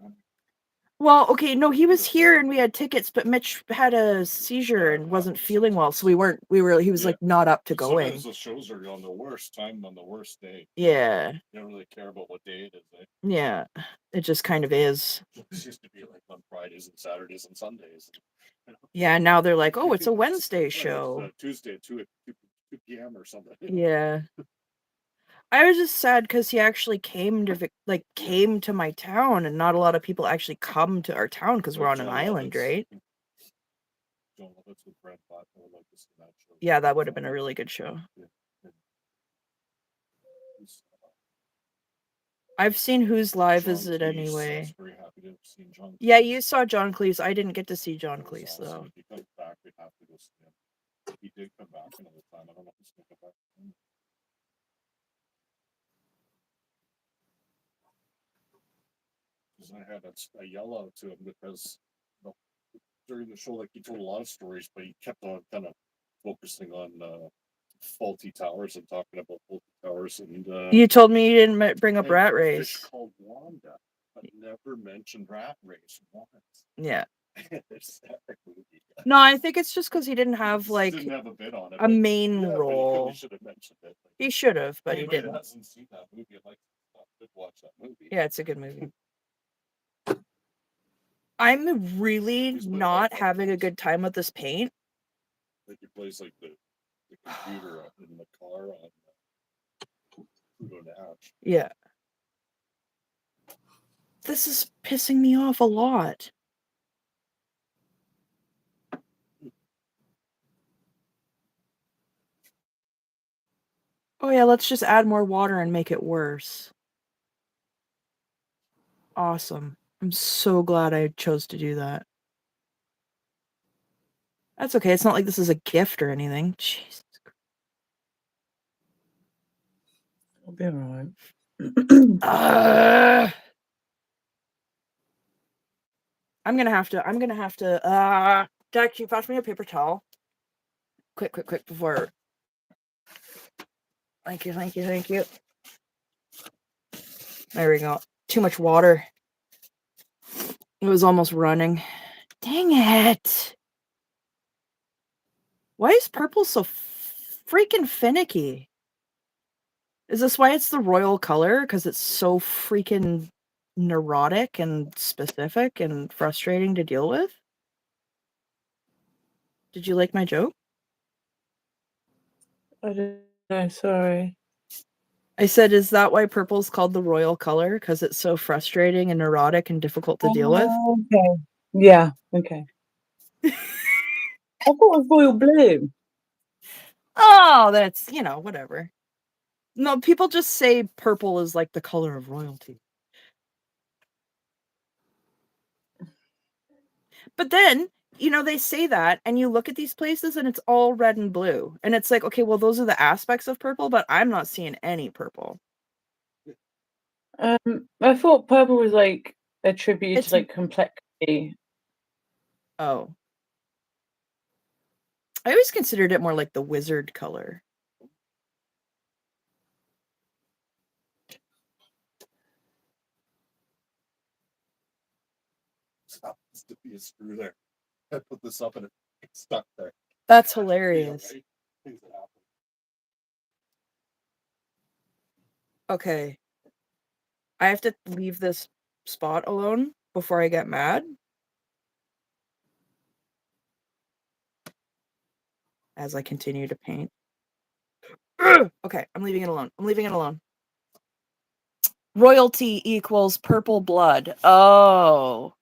Well, okay, no, he was here and we had tickets, but Mitch had a seizure and wasn't feeling well, so he was like not up to going. Sometimes the shows are on the worst time on the worst day. Yeah. You don't really care about what day it is, eh? Yeah. It just kind of is. It used to be like on Fridays and Saturdays and Sundays. Yeah, now they're like, oh, it's a Wednesday show. It's Tuesday at 2 p.m. or something. Yeah. I was just sad because he actually came to my town, and not a lot of people actually come to our town because we're on an island, right? Yeah, that would have been a really good show. I've seen Who's Live Is It Anyway? Yeah, you saw John Cleese. I didn't get to see John Cleese, though. If he comes back, we'd have to go see him. He did come back another time. I don't know if he's going to come back. Because I had a yell out to him because during the show, like, he told a lot of stories, but he kept on kind of focusing on faulty towers and talking about faulty towers. And you told me you didn't bring up Rat Race. Fish Called Wanda, but never mentioned Rat Race once. Yeah. No, I think it's just because he didn't have like didn't have a bit on it, a main role. He should have mentioned it. He should have, but he didn't. Hasn't seen that movie. I'd like to watch that movie. Yeah, it's a good movie. I'm really not having a good time with this paint. Like he plays like the computer in the car on Pluto Nash. Yeah. This is pissing me off a lot. Oh yeah, let's just add more water and make it worse. Awesome. I'm so glad I chose to do that. That's okay. It's not like this is a gift or anything. Jesus Christ. I'll be alright. I'm gonna have to Jack, can you pass me a paper towel? Quick, before. Thank you. There we go. Too much water. It was almost running. Dang it. Why is purple so freaking finicky? Is this why it's the royal color? Because it's so freaking neurotic and specific and frustrating to deal with? Did you like my joke? I don't know, sorry. I said, is that why purple's called the royal color? Because it's so frustrating and neurotic and difficult to deal with? Okay. Yeah, okay. I thought it was royal blue. Oh, that's, whatever. No, people just say purple is like the color of royalty. But then, they say that, and you look at these places and it's all red and blue. And it's like, okay, well, those are the aspects of purple, but I'm not seeing any purple. I thought purple was like attributed to like complexity. Oh. I always considered it more like the wizard color. Happens to be a screw there. I put this up and it's stuck there. That's hilarious. Yeah, right? Okay. I have to leave this spot alone before I get mad. As I continue to paint. Okay, I'm leaving it alone. I'm leaving it alone. Royalty equals purple blood. Oh.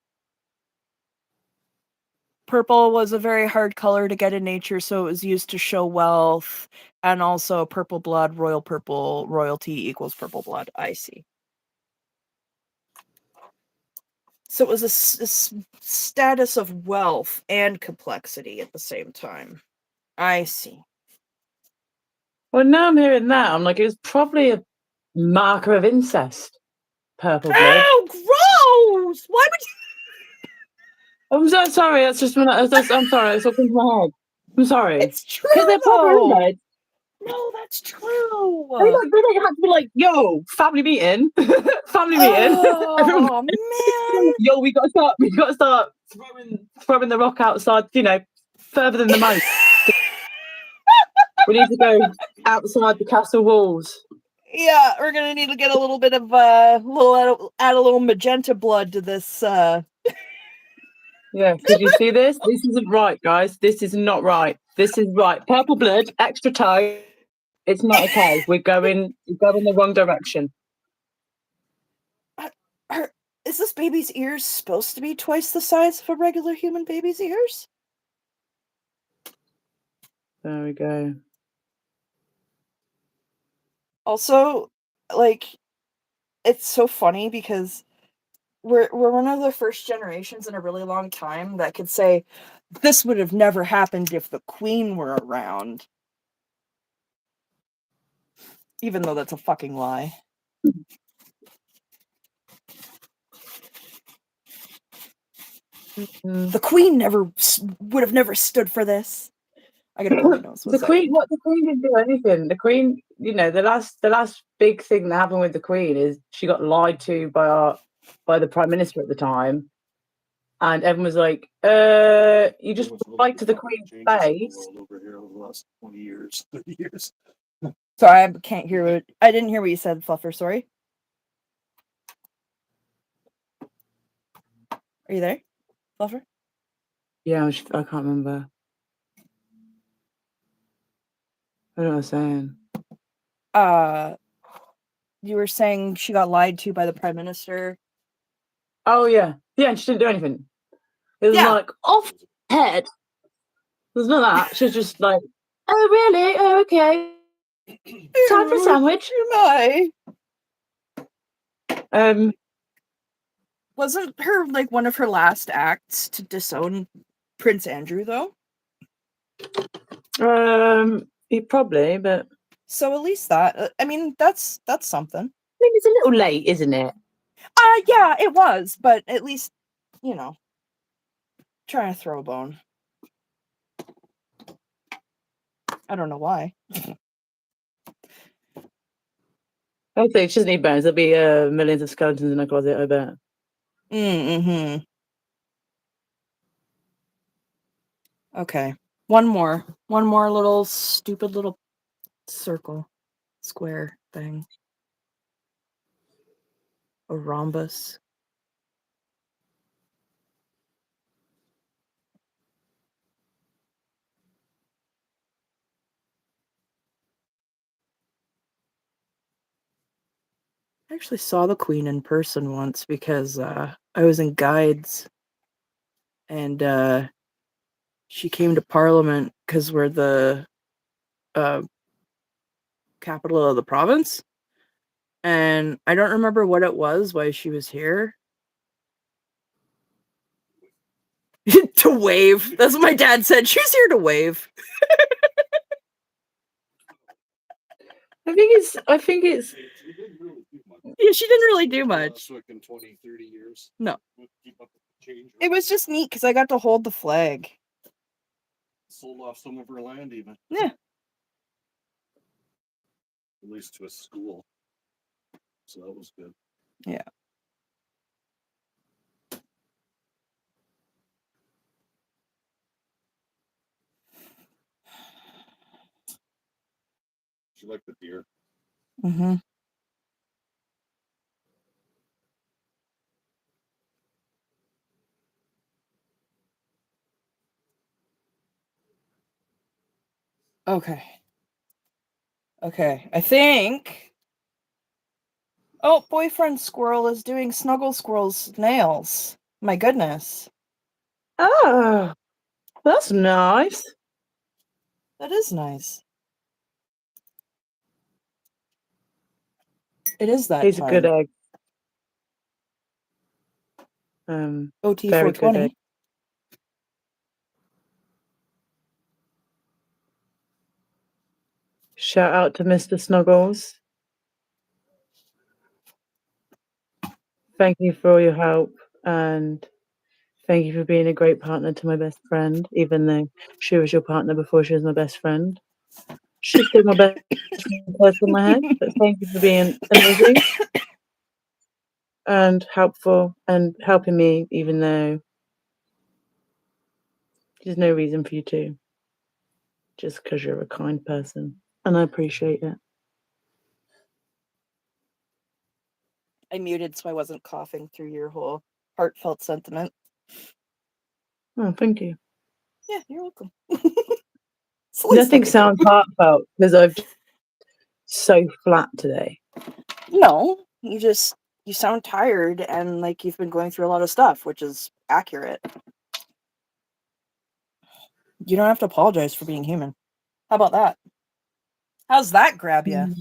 Purple was a very hard color to get in nature, so it was used to show wealth. And also purple blood, royal purple, royalty equals purple blood. I see. So it was a status of wealth and complexity at the same time. I see. Well, now I'm hearing that, I'm like, it was probably a marker of incest. Purple blood. Oh, gross! Why would you? I'm so sorry. That's just when I'm sorry. It's all in my head. I'm sorry. It's true, Because they're proper though. red. No, that's true. They don't have to be like, yo, family meeting, family meeting. Oh man! Yo, we gotta start throwing the rock outside. You know, further than the moat. We need to go outside the castle walls. Yeah, we're gonna need to get a little bit of add a little magenta blood to this. Yeah, because you see this? This isn't right, guys. This is not right. This is right. Purple blood, extra toe. It's not okay. We're going the wrong direction. Is this baby's ears supposed to be twice the size of a regular human baby's ears? There we go. Also, like, it's so funny because we're one of the first generations in a really long time that could say this would have never happened if the Queen were around. Even though that's a fucking lie. The Queen would have never stood for this. I gotta blow my nose. The Queen didn't do anything. The Queen, you know, the last big thing that happened with the Queen is she got lied to by the Prime Minister at the time. And everyone was like, you just lied to the Queen's face. Over here over the last 20 years, 30 years. Sorry, I didn't hear what you said, Fluffer, sorry. Are you there, Fluffer? Yeah, I can't remember. I don't know what I'm saying. You were saying she got lied to by the Prime Minister. Oh yeah. Yeah, and she didn't do anything. It was like off head. There's none of that. She was just like, oh really? Oh okay. Time for a sandwich. Wasn't her like one of her last acts to disown Prince Andrew though? He probably, but so at least that. I mean, that's something. I mean, it's a little late, isn't it? Yeah, it was, but at least, you know, trying to throw a bone. I don't know why. I'd say she doesn't need bones. There'll be millions of skeletons in her closet, I bet. Mm-hmm. Okay. One more little stupid little circle, square thing. A rhombus. I actually saw the Queen in person once because I was in Guides and she came to Parliament because we're the capital of the province. And I don't remember what it was, why she was here. To wave. That's what my dad said. She was here to wave. I think it's Yeah, she didn't really do much. In 20, 30 years. No. Keep up with the change. It was just neat because I got to hold the flag. Sold off some of her land even. Yeah. At least to a school. So that was good. Yeah. She liked the deer. Mm-hmm. Okay. Okay, I think. Oh, boyfriend squirrel is doing Snuggle Squirrel's nails. My goodness. Oh, that's nice. That is nice. It is that He's a good time. egg. OT Very good 420. egg. Shout out to Mr. Snuggles. Thank you for all your help, and thank you for being a great partner to my best friend, even though she was your partner before she was my best friend. She's still my best person in my head, but thank you for being amazing and helpful and helping me, even though there's no reason for you to, just because you're a kind person, and I appreciate it. I muted so I wasn't coughing through your whole heartfelt sentiment. Oh, thank you. Yeah, you're welcome. Nothing sounds heartfelt because I've so flat today. No, you sound tired and like you've been going through a lot of stuff, which is accurate. You don't have to apologize for being human. How about that? How's that grab you?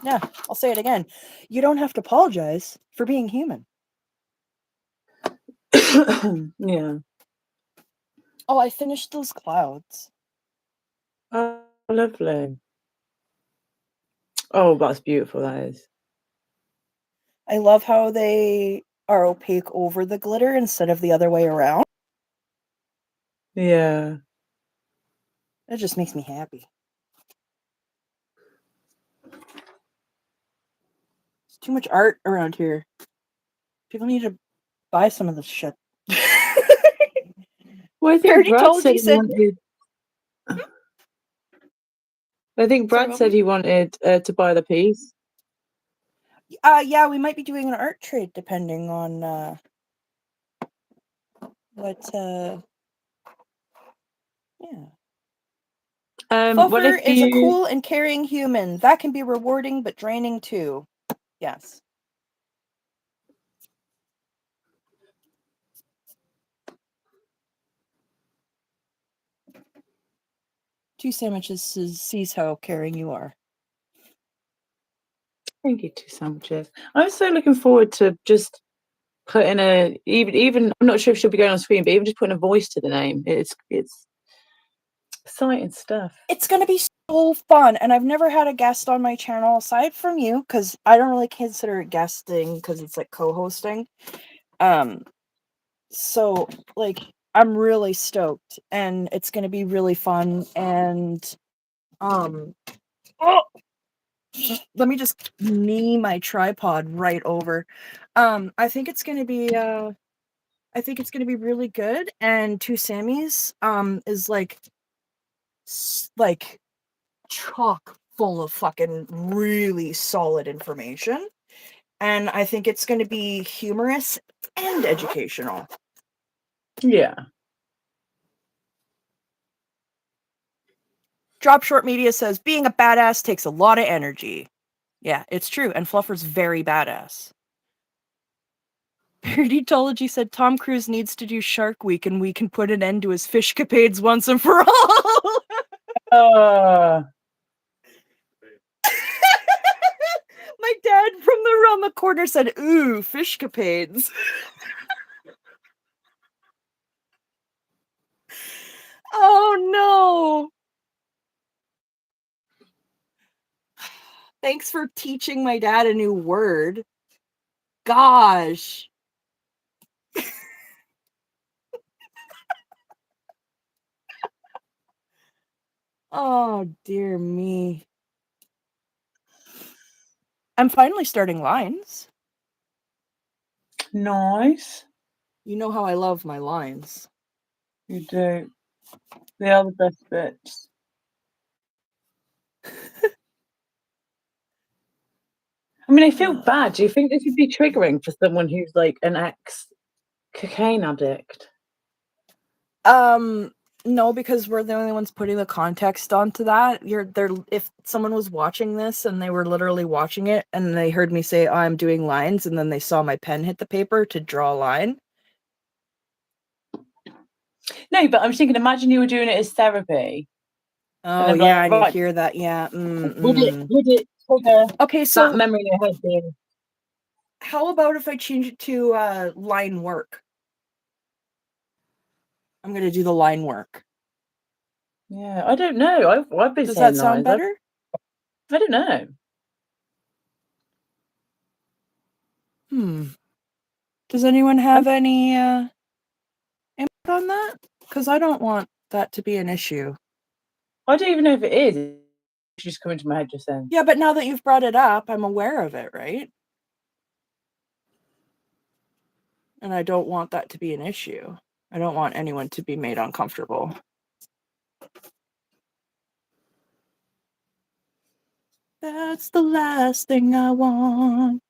Yeah, I'll say it again. You don't have to apologize for being human. Yeah. Oh, I finished those clouds. Oh, lovely. Oh, that's beautiful, that is. I love how they are opaque over the glitter instead of the other way around. Yeah. It just makes me happy. There's too much art around here. People need to buy some of this shit. Well, I think already Brad told said you, he wanted. I think Brad said he wanted to buy the piece. Yeah, we might be doing an art trade depending on what yeah. What Fluffer if is a you? cool and caring human. That can be rewarding but draining too. Yes. Two sandwiches sees how caring you are. Thank you, two sandwiches. I'm so looking forward to just putting even I'm not sure if she'll be going on screen, but even just putting a voice to the name. It's exciting stuff. It's gonna be so fun, and I've never had a guest on my channel aside from you, because I don't really consider it guesting because it's like co-hosting. So like I'm really stoked, and it's gonna be really fun, and oh, let me just knee my tripod right over. I think it's gonna be really good, and Two Sammys is like chock full of fucking really solid information, and I think it's going to be humorous and educational. Yeah. Drop Short Media says being a badass takes a lot of energy. Yeah, it's true, and Fluffer's very badass. Paraditology said Tom Cruise needs to do Shark Week and we can put an end to his fish capades once and for all. My dad from around the corner said, ooh, fish capades. Oh no. Thanks for teaching my dad a new word. Gosh. Oh, dear me. I'm finally starting lines. Nice. You know how I love my lines. You do. They are the best bits. I mean, I feel bad. Do you think this would be triggering for someone who's like an ex-cocaine addict? No, because we're the only ones putting the context onto that. If someone was watching this and they were literally watching it and they heard me say, oh, I'm doing lines, and then they saw my pen hit the paper to draw a line. No, but I'm thinking, imagine you were doing it as therapy. Oh, yeah, and you hear that, yeah. Would it trigger okay, so that memory in your head being... How about if I change it to line work? I'm going to do the line work. Yeah, I don't know. I've been Does saying that sound lines. better? I don't know. Does anyone have any input on that? Because I don't want that to be an issue. I don't even know if it is. It's just coming to my head just then. Yeah, but now that you've brought it up, I'm aware of it, right? And I don't want that to be an issue. I don't want anyone to be made uncomfortable. That's the last thing I want.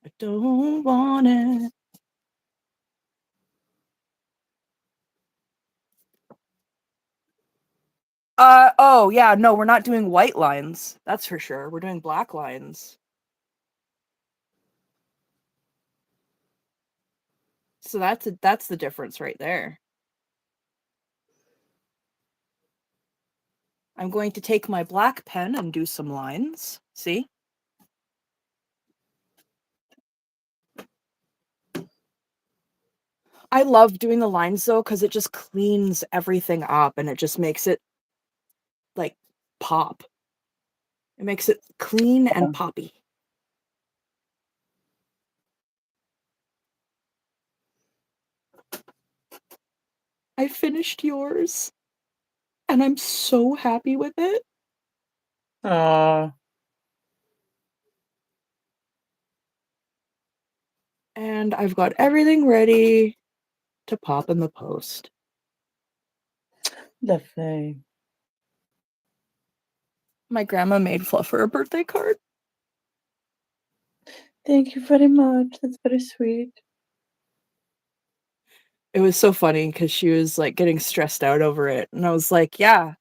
I don't want it. Oh, yeah, no, we're not doing white lines. That's for sure. We're doing black lines. So that's the difference right there. I'm going to take my black pen and do some lines. See? I love doing the lines though, because it just cleans everything up and it just makes it like pop. It makes it clean and poppy. I finished yours and I'm so happy with it. Oh. And I've got everything ready to pop in the post. Lovely. My grandma made Fluffer a birthday card. Thank you very much. That's very sweet. It was so funny because she was like getting stressed out over it. And I was like, yeah,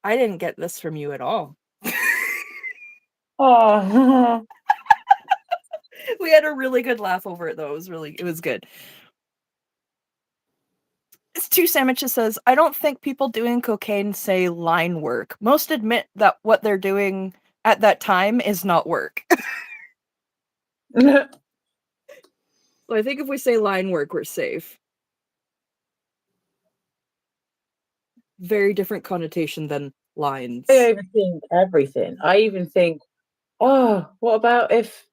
I didn't get this from you at all. Oh. We had a really good laugh over it though. It was good. It's Two Sandwiches says, I don't think people doing cocaine say line work. Most admit that what they're doing at that time is not work. So I think if we say line work, we're safe. Very different connotation than lines. I overthink everything. I even think, oh, what about if,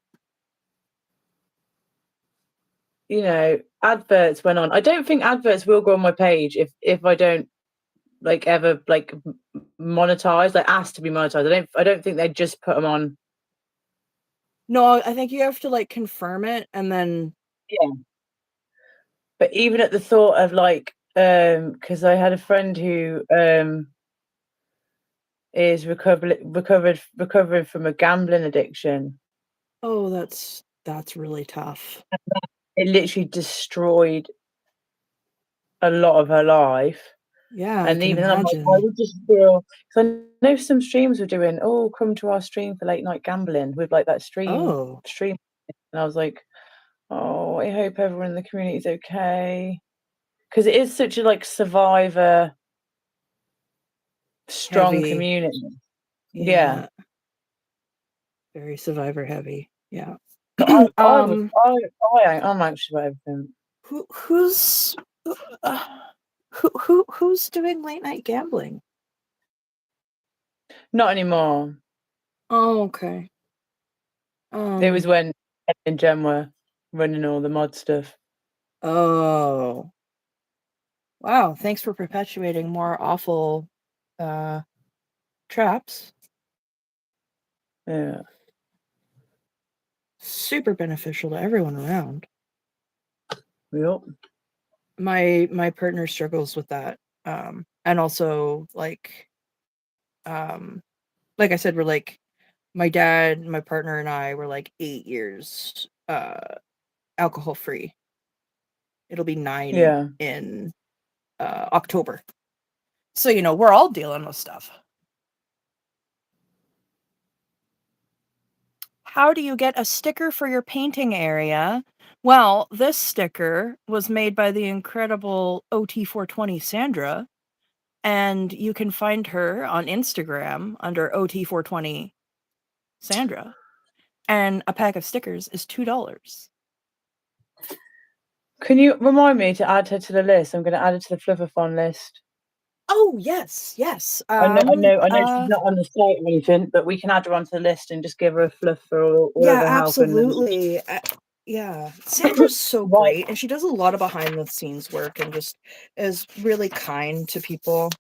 you know, adverts went on? I don't think adverts will go on my page if I don't like ever like monetize, like ask to be monetized. I don't think they just put them on. No, I think you have to like confirm it and then Yeah. But even at the thought of like, because I had a friend who is recovering from a gambling addiction. Oh, that's really tough. It literally destroyed a lot of her life. Yeah, And I can even then, I'm like, imagine. I would just feel, because I know some streams were doing, oh, come to our stream for late night gambling with like that stream. And I was like, oh, I hope everyone in the community is okay. Because it is such a like survivor strong Heavy. community. Yeah. Very survivor heavy. Yeah. I'm anxious about everything. Who's doing late night gambling? Not anymore. Oh, okay. It was when Ed and Jen were running all the mod stuff. Oh. Wow, thanks for perpetuating more awful traps. Yeah. Super beneficial to everyone around. Yep. My partner struggles with that. And also like I said, we're like my dad, my partner and I were like 8 years alcohol free. It'll be 9 in October. So, you know, we're all dealing with stuff. How do you get a sticker for your painting area? Well, this sticker was made by the incredible OT420 Sandra, and you can find her on Instagram under OT420 Sandra, and a pack of stickers is $2. Can you remind me to add her to the list? I'm going to add her to the Flufferthon list. Oh, yes, yes. I know she's not on the site or anything, but we can add her onto the list and just give her a fluffer or Yeah, whatever help. absolutely. Yeah, Sandra's so Right. great, and she does a lot of behind the scenes work and just is really kind to people.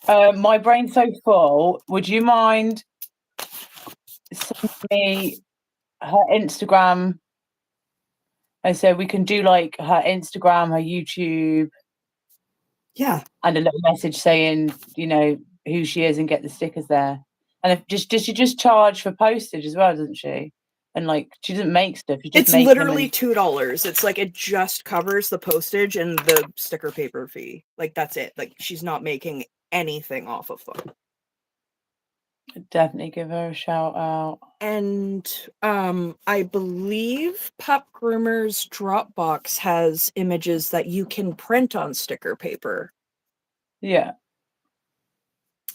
My brain's so full. Would you mind sending me her Instagram? I said we can do like her Instagram, her YouTube, Yeah. and a little message saying, you know, who she is and get the stickers there. And if does she just charge for postage as well, doesn't she? And like she doesn't make stuff. She just It's makes literally them $2. It's like it just covers the postage and the sticker paper fee. Like that's it. Like she's not making anything off of them. definitely give her a shout out. And I believe Pup Groomer's Dropbox has images that you can print on sticker paper. Yeah.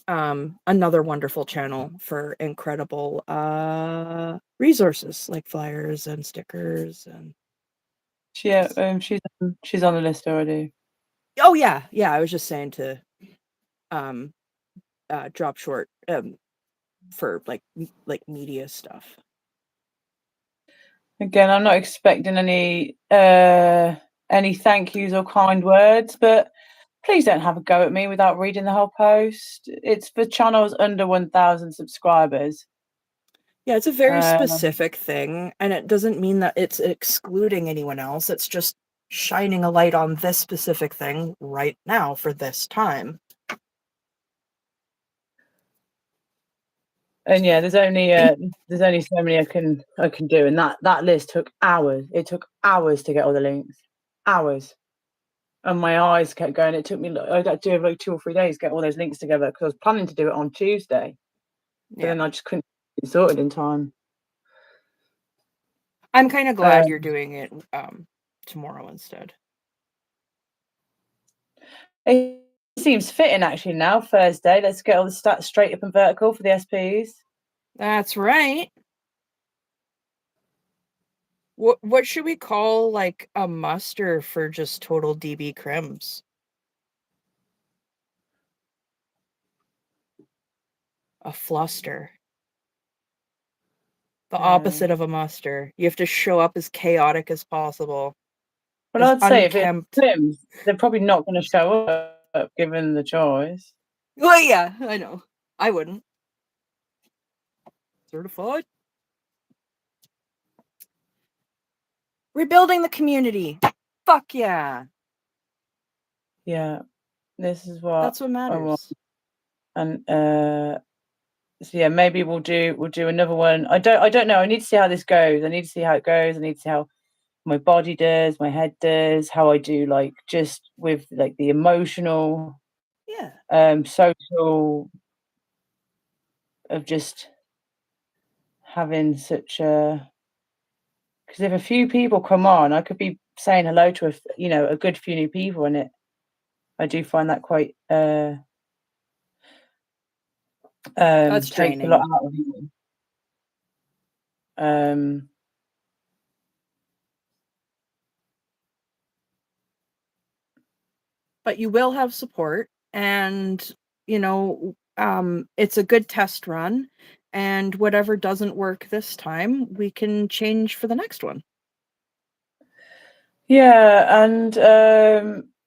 Another wonderful channel for incredible resources like flyers and stickers and she's on the list already. oh yeah, I was just saying to drop short for like media stuff. Again, I'm not expecting any thank yous or kind words, but please don't have a go at me without reading the whole post. It's for channels under 1,000 subscribers. Yeah, it's a very specific thing, and it doesn't mean that it's excluding anyone else. It's just shining a light on this specific thing right now for this time. And yeah, there's only so many I can do, and that list took hours. It took hours to get all the links, hours, and my eyes kept going. It took me I got to do like 2 or 3 days to get all those links together because I was planning to do it on Tuesday, but then I just couldn't get it sorted in time. I'm kind of glad you're doing it tomorrow instead. It seems fitting actually now, Thursday. Let's get all the stats straight up and vertical for the SPs. That's right. What should we call like a muster for just total DB crims? A fluster. The opposite of a muster. You have to show up as chaotic as possible. Well, I'd say if it's crims, they're probably not going to show up given the choice. Well, yeah, I know. I wouldn't. Certified. Rebuilding the community. Fuck yeah. Yeah, this is what that's what matters. I want. And so yeah, maybe we'll do another one. I don't know. I need to see how this goes. I need to see how it goes. I need to see how my body does, my head does, how I do like just with like the emotional, social of just having such a. Because if a few people come on, I could be saying hello to a good few new people, and I do find that quite that's takes draining. a lot out of you. But you will have support, and it's a good test run, and whatever doesn't work this time, we can change for the next one. Yeah, and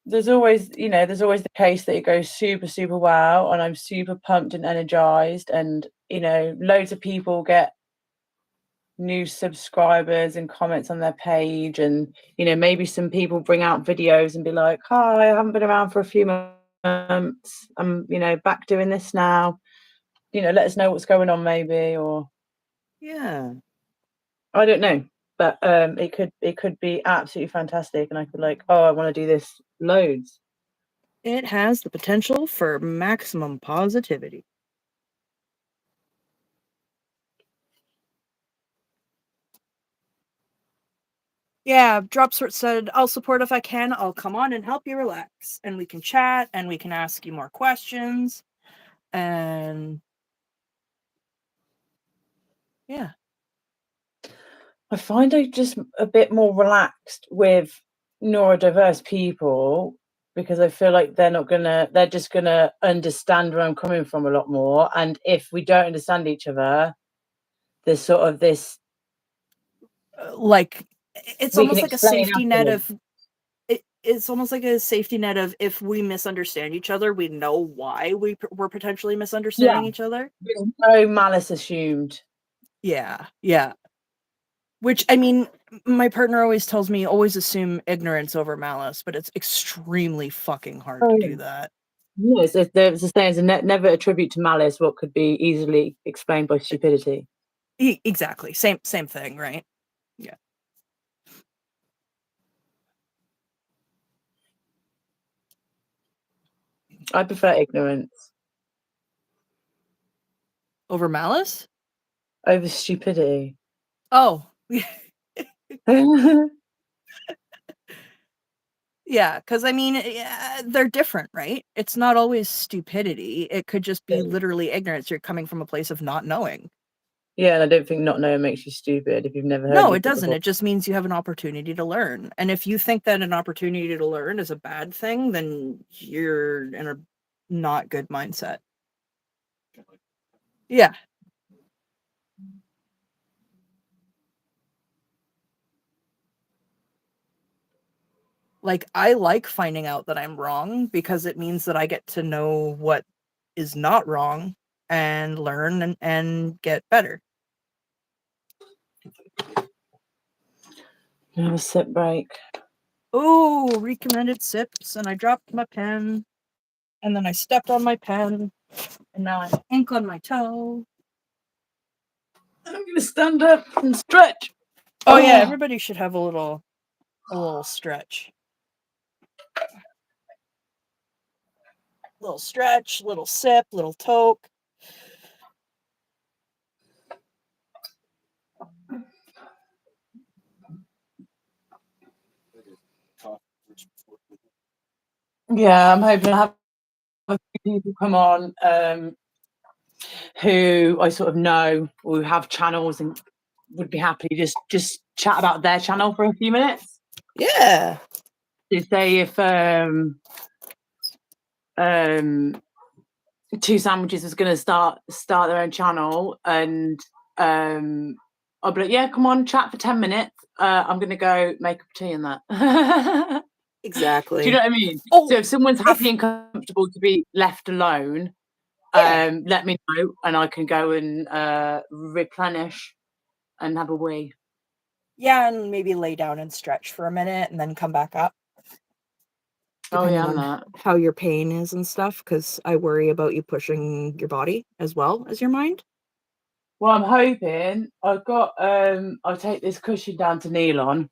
there's always the case that it goes super, super well, and I'm super pumped and energized, and loads of people get new subscribers and comments on their page, and maybe some people bring out videos and be like, hi, I haven't been around for a few months, I'm back doing this now, let us know what's going on, maybe, or I don't know, But it could be absolutely fantastic, and I could like, oh, I want to do this loads. It has the potential for maximum positivity. Yeah, Dropsort said, I'll support if I can. I'll come on and help you relax. And we can chat and we can ask you more questions. And yeah. I find I'm just a bit more relaxed with neurodiverse people because I feel like they're just gonna understand where I'm coming from a lot more. And if we don't understand each other, there's sort of this like it's we almost can like a explain safety net afterwards. of it's almost like a safety net of if we misunderstand each other, we know why we're potentially misunderstanding each other. There's no malice assumed. Yeah. Which, I mean, my partner always tells me, always assume ignorance over malice, but it's extremely fucking hard to do that. Yes, there's a saying, never attribute to malice what could be easily explained by stupidity. Exactly. Same thing, right? Yeah. I prefer ignorance. Over malice? Over stupidity. Oh. Yeah, because I mean, they're different, right? It's not always stupidity. It could just be literally ignorance. You're coming from a place of not knowing. Yeah, and I don't think not knowing makes you stupid if you've never heard No, it anything doesn't. before. It just means you have an opportunity to learn. And if you think that an opportunity to learn is a bad thing, then you're in a not good mindset. Yeah. Like, I like finding out that I'm wrong because it means that I get to know what is not wrong and learn and get better. Have a sip break. Oh, recommended sips, and I dropped my pen, and then I stepped on my pen, and now I have ink on my toe. I'm gonna stand up and stretch. Oh yeah, everybody should have a little stretch. Little stretch, little sip, little toke. Yeah, I'm hoping to have a few people come on who I sort of know or who have channels and would be happy to just chat about their channel for a few minutes. Yeah. To say if Two Sandwiches was going to start their own channel, and I'll be like, yeah, come on, chat for 10 minutes. I'm going to go make a tea and that. Exactly. Do you know what I mean? Oh, so if someone's happy and comfortable to be left alone, let me know and I can go and replenish and have a wee. Yeah, and maybe lay down and stretch for a minute and then come back up. Depending on how your pain is and stuff, because I worry about you pushing your body as well as your mind. Well, I'm hoping I've got I'll take this cushion down to kneel on.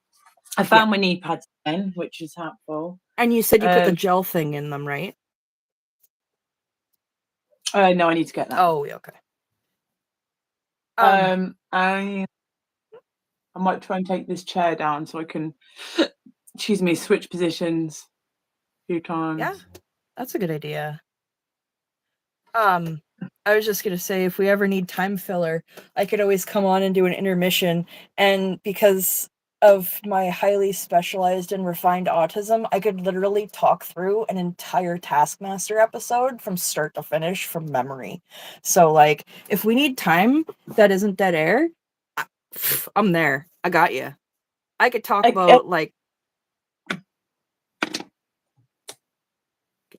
I found my knee pads then, which is helpful. And you said you put the gel thing in them, right? No, I need to get that. Oh, okay. I might try and take this chair down so I can, excuse me, switch positions a few times. Yeah, that's a good idea. I was just gonna say, if we ever need time filler, I could always come on and do an intermission. And because of my highly specialized and refined autism, I could literally talk through an entire Taskmaster episode from start to finish from memory. So, like, if we need time that isn't dead air, I'm there. I got you. I could talk about, like,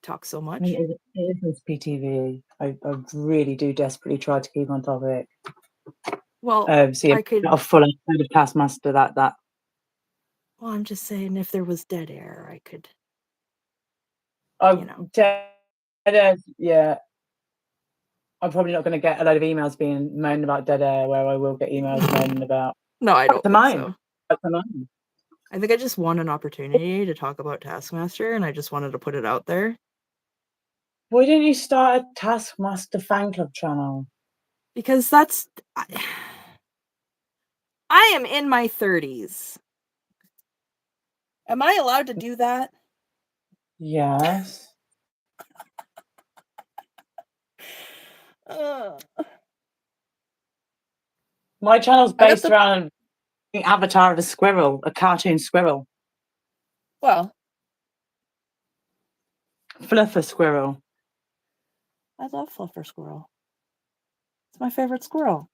talk so much. It is PTV. I really do desperately try to keep on topic. Well, see I could a full episode of Taskmaster that. Well, I'm just saying, if there was dead air, I could. Dead air. Yeah. I'm probably not going to get a load of emails being moaned about dead air, where I will get emails moaning about. No, I don't think so. I think I just want an opportunity to talk about Taskmaster, and I just wanted to put it out there. Why didn't you start a Taskmaster fan club channel? Because that's... I am in my 30s. Am I allowed to do that? Yes. My channel's based around the avatar of a squirrel, a cartoon squirrel. Well, Fluffer Squirrel. I love Fluffer Squirrel. It's my favorite squirrel.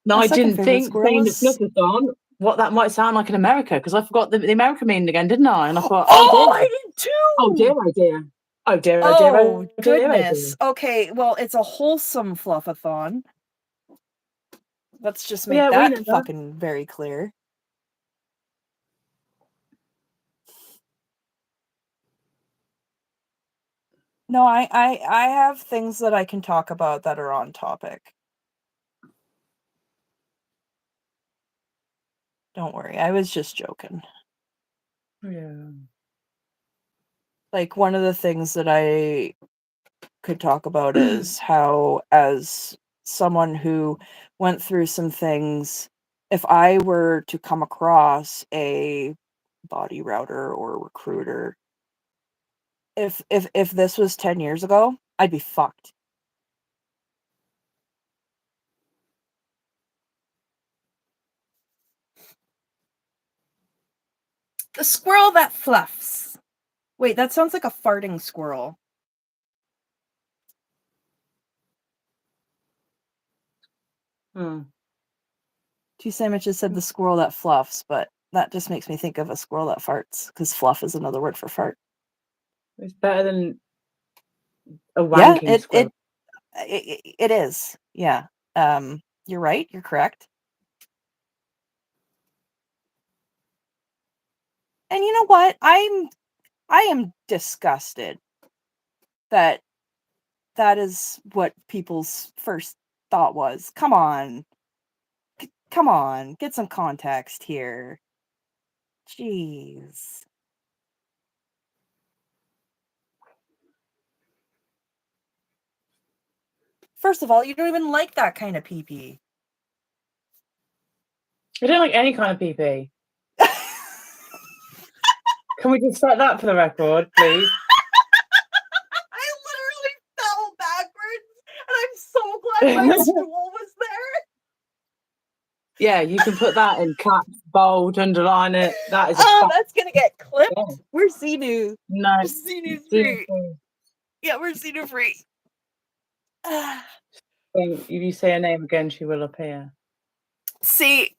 No, My I second didn't favorite think squirrel saying the is- Flufferthon, what that might sound like in America, because I forgot the American meaning again, didn't I? And I thought, Oh, I did too! oh dear, oh dear. Oh dear, oh dear, Oh, oh dear, oh dear. goodness. Okay, well, it's a wholesome Fluffathon. Let's just make Yeah, we know that that. fucking very clear. No, I have things that I can talk about that are on topic. Don't worry, I was just joking. Yeah. Like, one of the things that I could talk about is how, as someone who went through some things, if I were to come across a body router or recruiter, if this was 10 years ago, I'd be fucked. The squirrel that fluffs. Wait, that sounds like a farting squirrel. Two sandwiches said the squirrel that fluffs, but that just makes me think of a squirrel that farts, because fluff is another word for fart. It's better than a wanking squirrel. It is. Yeah. You're right. You're correct. And you know what? I am disgusted that is what people's first thought was. Come on. Come on. Get some context here. Jeez. First of all, you don't even like that kind of pee-pee. I don't like any kind of pee-pee. Can we just set that for the record, please? I literally fell backwards, and I'm so glad my stool was there. Yeah, you can put that in caps, bold, underline it. That is that's gonna get clipped. Yeah. We're Xenu. No. Xenu's free. Yeah, we're Xenu free. If you say her name again, she will appear. See.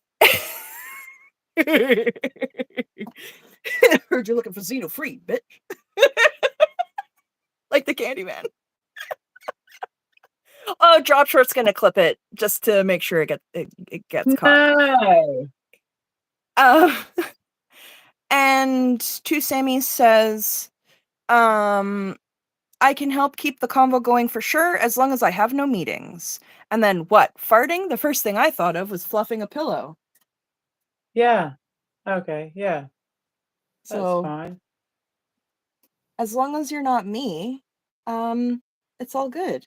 Heard you're looking for Xenu free, bitch. Like the Candyman. Oh, Drop Short's gonna clip it just to make sure it gets caught. No. And Two Sammy says, I can help keep the convo going for sure, as long as I have no meetings. And then what? Farting? The first thing I thought of was fluffing a pillow. Yeah. Okay. Yeah. That's So, fine. as long as you're not me, it's all good.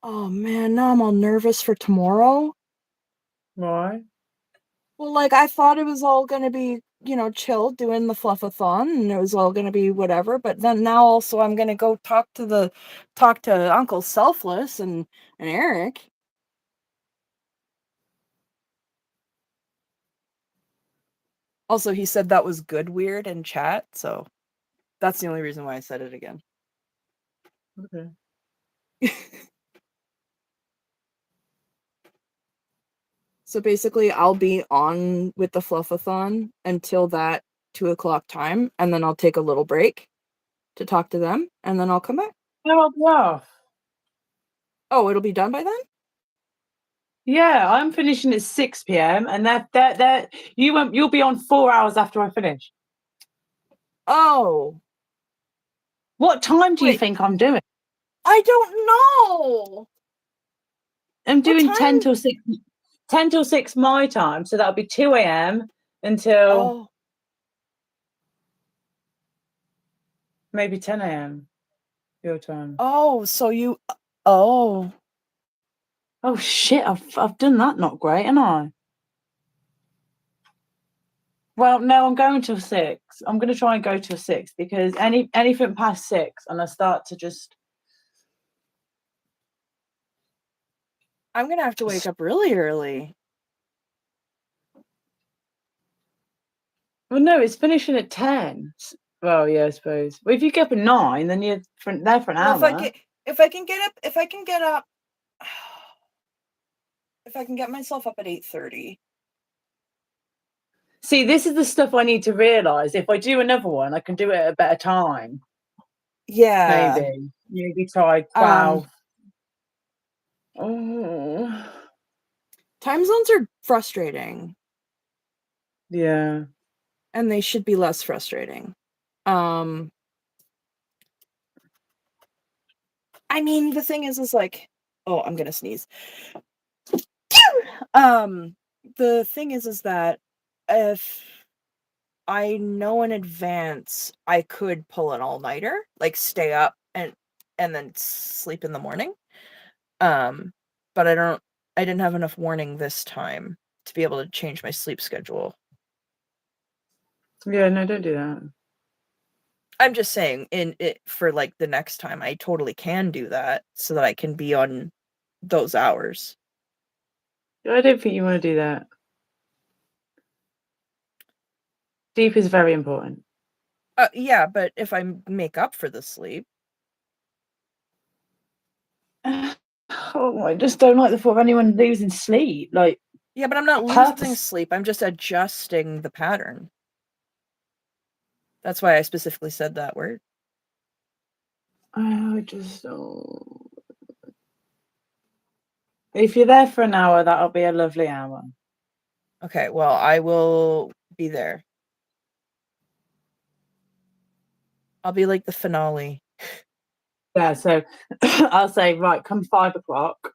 Oh man, now I'm all nervous for tomorrow. Why? Well, like, I thought it was all gonna be, chill doing the fluffathon, and it was all gonna be whatever, but then now also I'm gonna go talk to Uncle Selfless and Eric. Also, he said that was good weird in chat, so that's the only reason why I said it again. Okay. So basically, I'll be on with the fluffathon until that 2:00 time, and then I'll take a little break to talk to them, and then I'll come back. No, I'll be off. Oh, it'll be done by then? Yeah, I'm finishing at 6 p.m. and you'll be on 4 hours after I finish. Oh, What time do you Wait. think I'm doing? I don't know. I'm doing 10 time? till 6. 10 till 6 my time, so that'll be 2 a.m. until Oh, maybe 10 a.m. your time. so you. Oh, Oh shit! I've done that. Not great, am I? Well, no, I'm going till 6. I'm going to try and go till 6 because anything past 6, and I start to just. I'm gonna have to wake up really early. Well, no, it's finishing at 10. Well, yeah, I suppose. Well, if you get up at 9, then you're there for an Well, hour. if I can get up, if I can get myself up at 8:30. See, this is the stuff I need to realise. If I do another one, I can do it at a better time. Yeah. Maybe try 12. Oh, Time zones are frustrating, yeah. and they should be less frustrating. I mean, the thing is like, oh, I'm gonna sneeze. The thing is that if I know in advance, I could pull an all-nighter, like stay up and then sleep in the morning. But I didn't have enough warning this time to be able to change my sleep schedule. Yeah, no, don't do that. I'm just saying for like the next time I totally can do that so that I can be on those hours. I don't think you want to do that. Sleep is very important. Yeah, but if I make up for the sleep. Oh, I just don't like the thought of anyone losing sleep. Like, Yeah, but I'm not losing sleep. I'm just adjusting the pattern. That's why I specifically said that word. I just don't. If you're there for an hour, that'll be a lovely hour. Okay, well, I will be there. I'll be like the finale. Yeah, so I'll say, right, come 5 o'clock.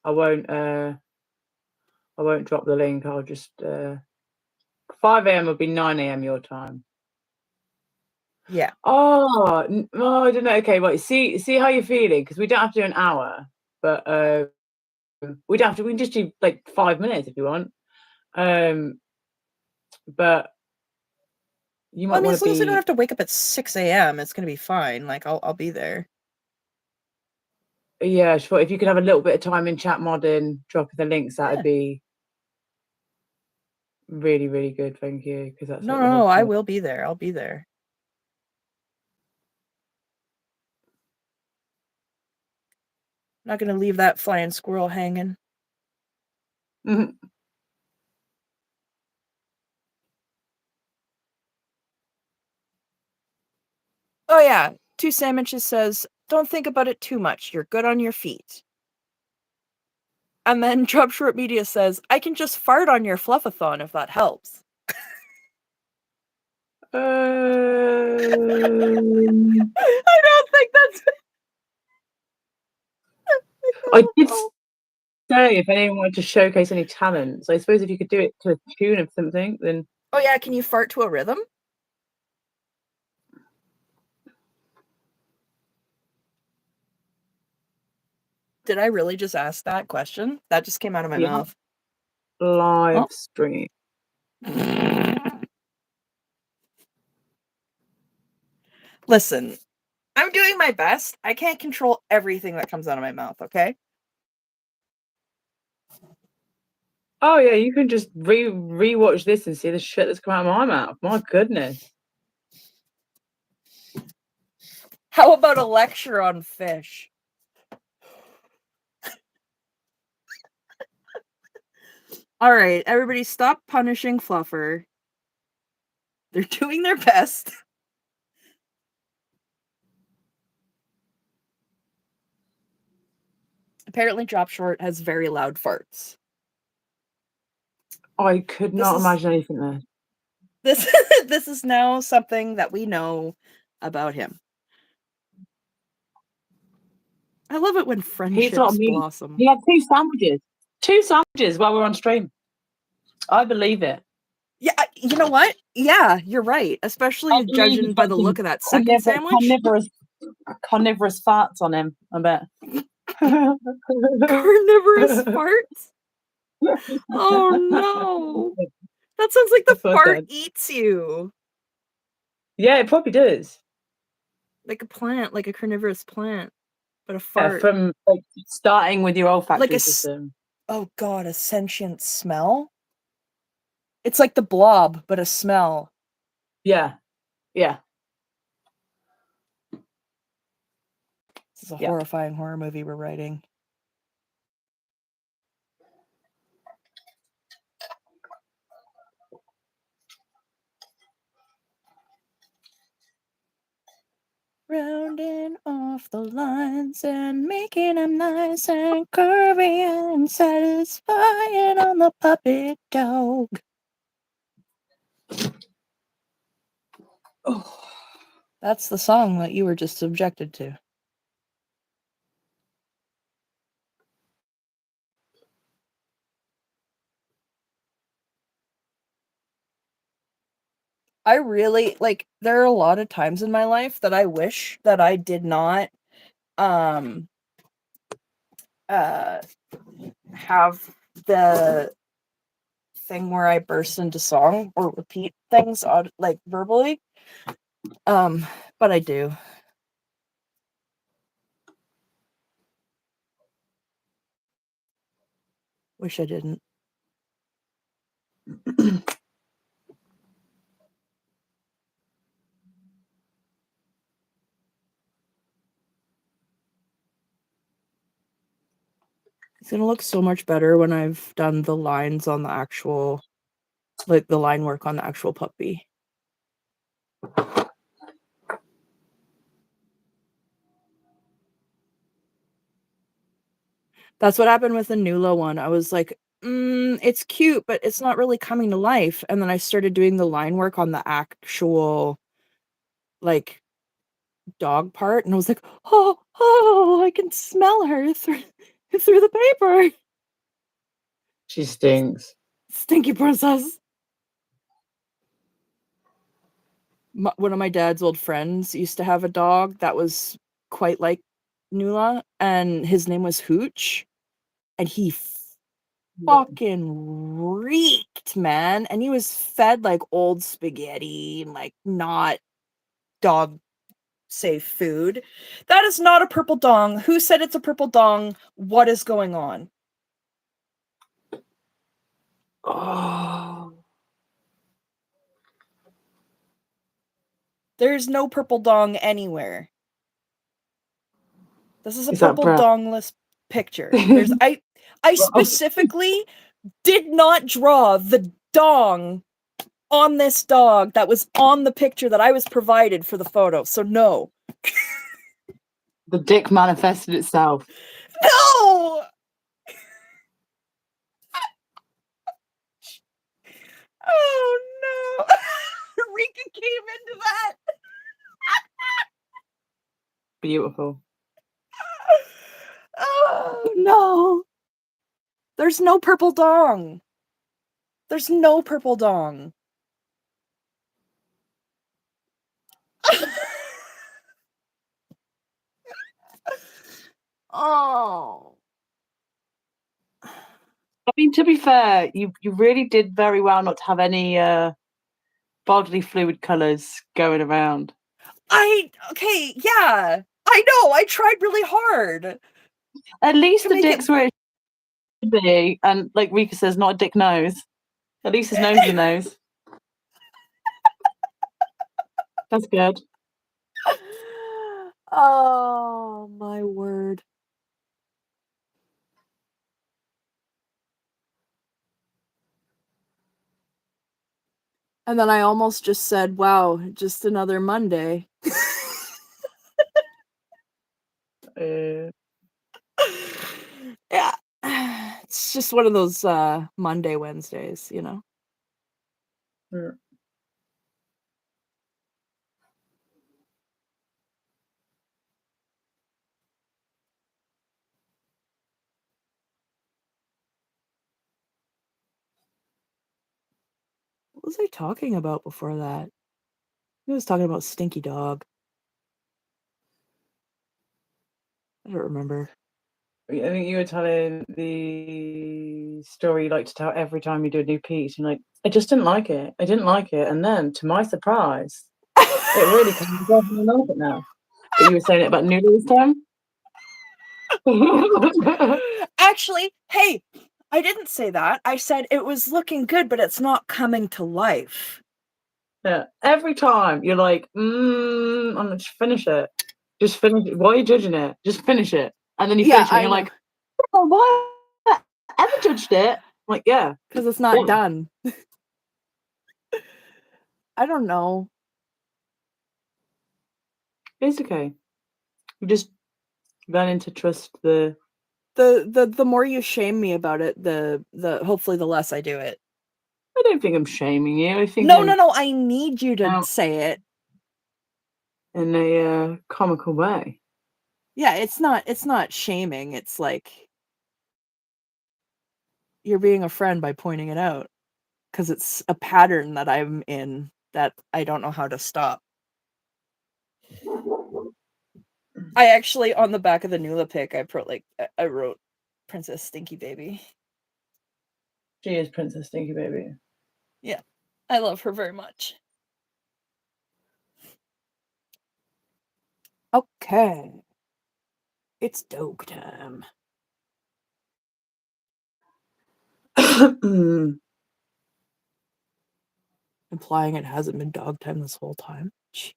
I won't drop the link. I'll just 5 a.m. will be 9 a.m. your time. Yeah. Oh, I don't know. Okay, wait. See how you're feeling, because we don't have to do an hour, but we don't have to. We can just do like 5 minutes if you want. But you might I mean, want as to long as I don't be. have to wake up at 6 a.m., it's gonna be fine. Like I'll be there. Yeah, sure. If you could have a little bit of time in chat mod and dropping the links, that would be really, really good. Thank you, because that's like the whole No, I point. will be there. I'll be there. Not gonna leave that flying squirrel hanging. Mhm. Oh yeah, Two Sandwiches says, "Don't think about it too much. You're good on your feet." And then Drop Short Media says, "I can just fart on your fluffathon if that helps." Um, I don't think that's. I did say if anyone wanted to showcase any talents, I suppose if you could do it to a tune of something, then Oh yeah, can you fart to a rhythm? Did I really just ask that question? That just came out of my yeah, mouth. live Oh. stream. Listen, I'm doing my best. I can't control everything that comes out of my mouth, okay? Oh yeah, you can just rewatch this and see the shit that's come out of my mouth. My goodness. How about a lecture on fish? All right, everybody stop punishing Fluffer. They're doing their best. Apparently Drop Short has very loud farts. I could not imagine anything there. This this is now something that we know about him. I love it when He's not friendships me. blossom. He had 2 sandwiches. 2 sandwiches while we're on stream. I believe it. Yeah, you know what? Yeah, you're right. Especially judging by the look of that second sandwich. Carnivorous farts on him, I bet. Carnivorous farts? Oh no. That sounds like the fart eats you. Yeah, it probably does. Like a plant, like a carnivorous plant. But a fart. From like starting with your olfactory like system. Oh god, a sentient smell? It's like the Blob, but a smell. Yeah. Yeah. This is a horrifying horror movie we're writing. Rounding off the lines and making them nice and curvy and satisfying on the puppet dog. Oh. That's the song that you were just subjected to. I really, like, there are a lot of times in my life that I wish that I did not have the thing where I burst into song or repeat things like verbally. But I do. Wish I didn't. It's gonna look so much better when I've done the lines on the actual, like the line work on the actual puppy. That's what happened with the Nula one. I was like, it's cute, but it's not really coming to life. And then I started doing the line work on the actual, like, dog part, and I was like, oh, I can smell her through the paper. She stinks. Stinky princess. One of my dad's old friends used to have a dog that was quite like Nula, and his name was Hooch, and he fucking reeked, man. And he was fed like old spaghetti and like not dog safe food. That is not a purple dong. Who said it's a purple dong? What is going on? Oh. There's no purple dong anywhere. This is a purple dongless picture. There's I specifically did not draw the dong on this dog that was on the picture that I was provided for the photo. So no. The dick manifested itself. No! Oh no. Rika came into that. Beautiful. Oh no. There's no purple dong. There's no purple dong. Oh. I mean, to be fair, you really did very well not to have any bodily fluid colours going around. Okay, yeah. I know, I tried really hard. At least the dick's where it should be, and like Rika says, not a dick nose. At least his nose is a nose. That's good. Oh my word. And then I almost just said, wow, just another Monday. Yeah. It's just one of those Monday Wednesdays, you know? What was I talking about before that? I was talking about Stinky Dog. I don't remember. I think you were telling the story you like to tell every time you do a new piece. You're like, I just didn't like it. I didn't like it. And then, to my surprise, it really came together and I love it now. But you were saying it about noodles time? Actually, hey, I didn't say that. I said it was looking good, but it's not coming to life. Yeah. Every time you're like, I'm gonna just finish it. Just finish it. Why are you judging it? Just finish it. And then you finish it and you're like, oh, why have I ever judged it? I'm like, yeah. Because it's not done. I don't know. It's okay. You just learning to trust the more you shame me about it, the hopefully the less I do it. I don't think I'm shaming you. I think no, I need you to say it in a comical way. Yeah, it's not shaming. It's like you're being a friend by pointing it out because it's a pattern that I'm in that I don't know how to stop. I actually, on the back of the Nula pic, I wrote Princess Stinky Baby. She is Princess Stinky Baby. Yeah, I love her very much. Okay. It's dog time. Implying it hasn't been dog time this whole time. Jeez.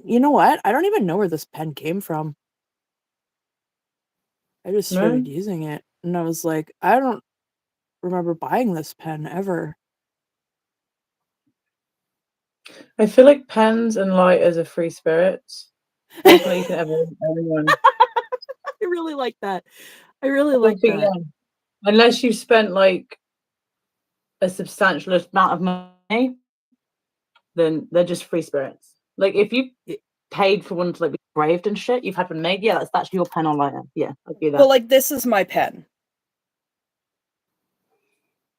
You know what? I don't even know where this pen came from. I just started using it and I was like, I don't remember buying this pen ever. I feel like pens and lighters are free spirits. I feel like you can ever everyone. I really like that. I really like that. Yeah. Unless you've spent like a substantial amount of money, then they're just free spirits. Like if you paid for one to like be engraved and shit, you've had one made. Yeah, that's your pen or lighter. Yeah, I'll do that. Well, like this is my pen.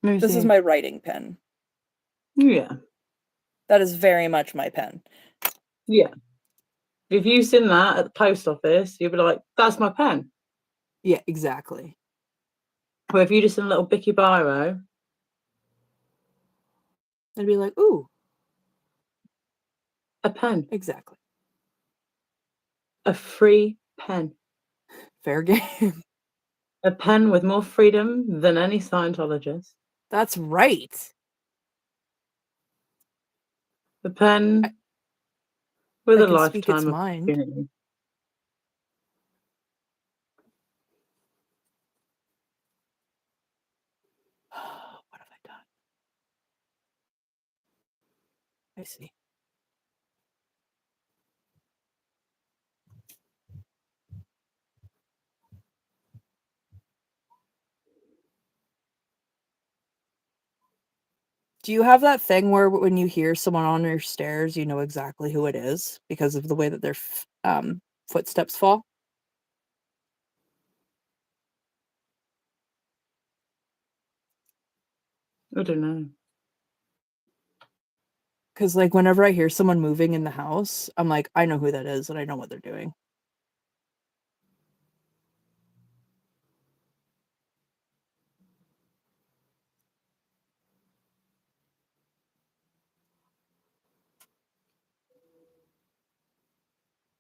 This is my writing pen. Yeah. That is very much my pen. Yeah. If you've seen that at the post office, you'll be like, that's my pen. Yeah, exactly. Or if you just seen a little Bicky biro, I'd be like, ooh. A pen. Exactly. A free pen. Fair game. A pen with more freedom than any Scientologist. That's right. A pen with a lifetime of mind. opportunity. What have I done? I see. Do you have that thing where when you hear someone on your stairs, you know exactly who it is because of the way that their footsteps fall? I don't know. Because like whenever I hear someone moving in the house, I'm like, I know who that is and I know what they're doing.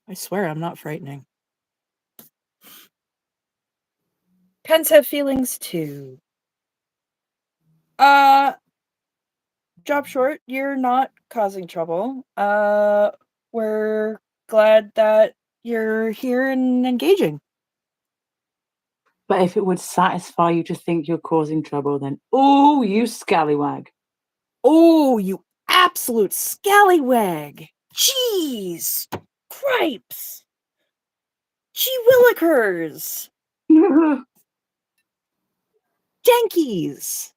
I swear I'm not frightening. Pens have feelings too. Job short, you're not causing trouble. We're glad that you're here and engaging. But if it would satisfy you to think you're causing trouble, then oh, you scallywag. Oh, you absolute scallywag. Jeez. Cripes! Gee willikers! Jankies!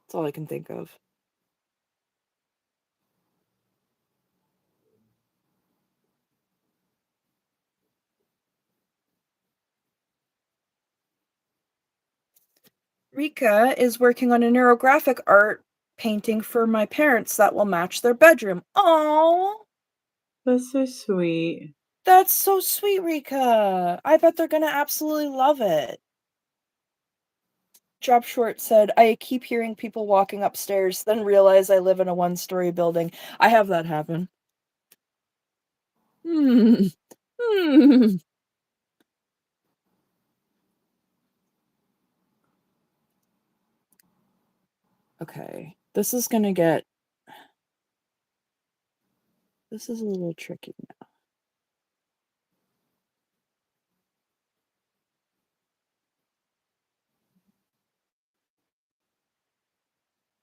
That's all I can think of. Rika is working on a neurographic art painting for my parents that will match their bedroom. Oh, That's so sweet. that's so sweet, Rika. I bet they're gonna absolutely love it. Drop Short said, I keep hearing people walking upstairs, then realize I live in a one-story building. I have that happen. Hmm. Okay, this is a little tricky now.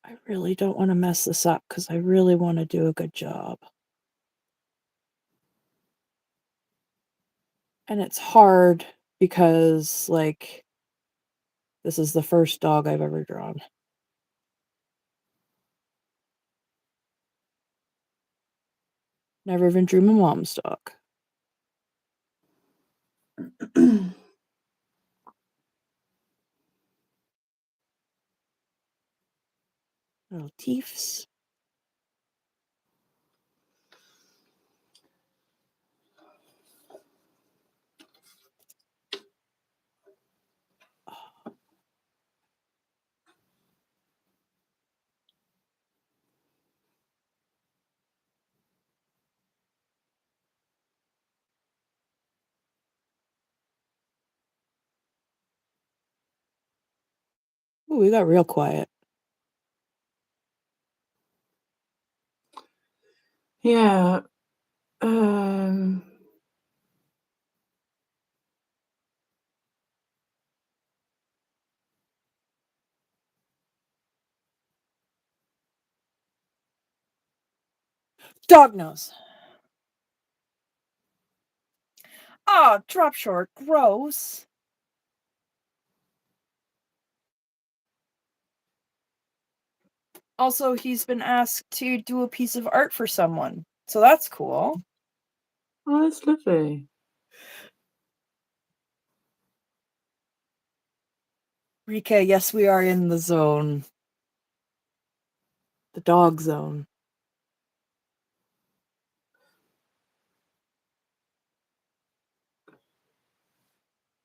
I really don't want to mess this up because I really want to do a good job. And it's hard because, like, this is the first dog I've ever drawn. Never even drew my mom's dog. Little teeths. Ooh, we got real quiet. Yeah. Dog nose. Oh, Drop Short. Gross. Also, he's been asked to do a piece of art for someone. So that's cool. Oh, that's lovely. Rika, yes, we are in the zone. The dog zone.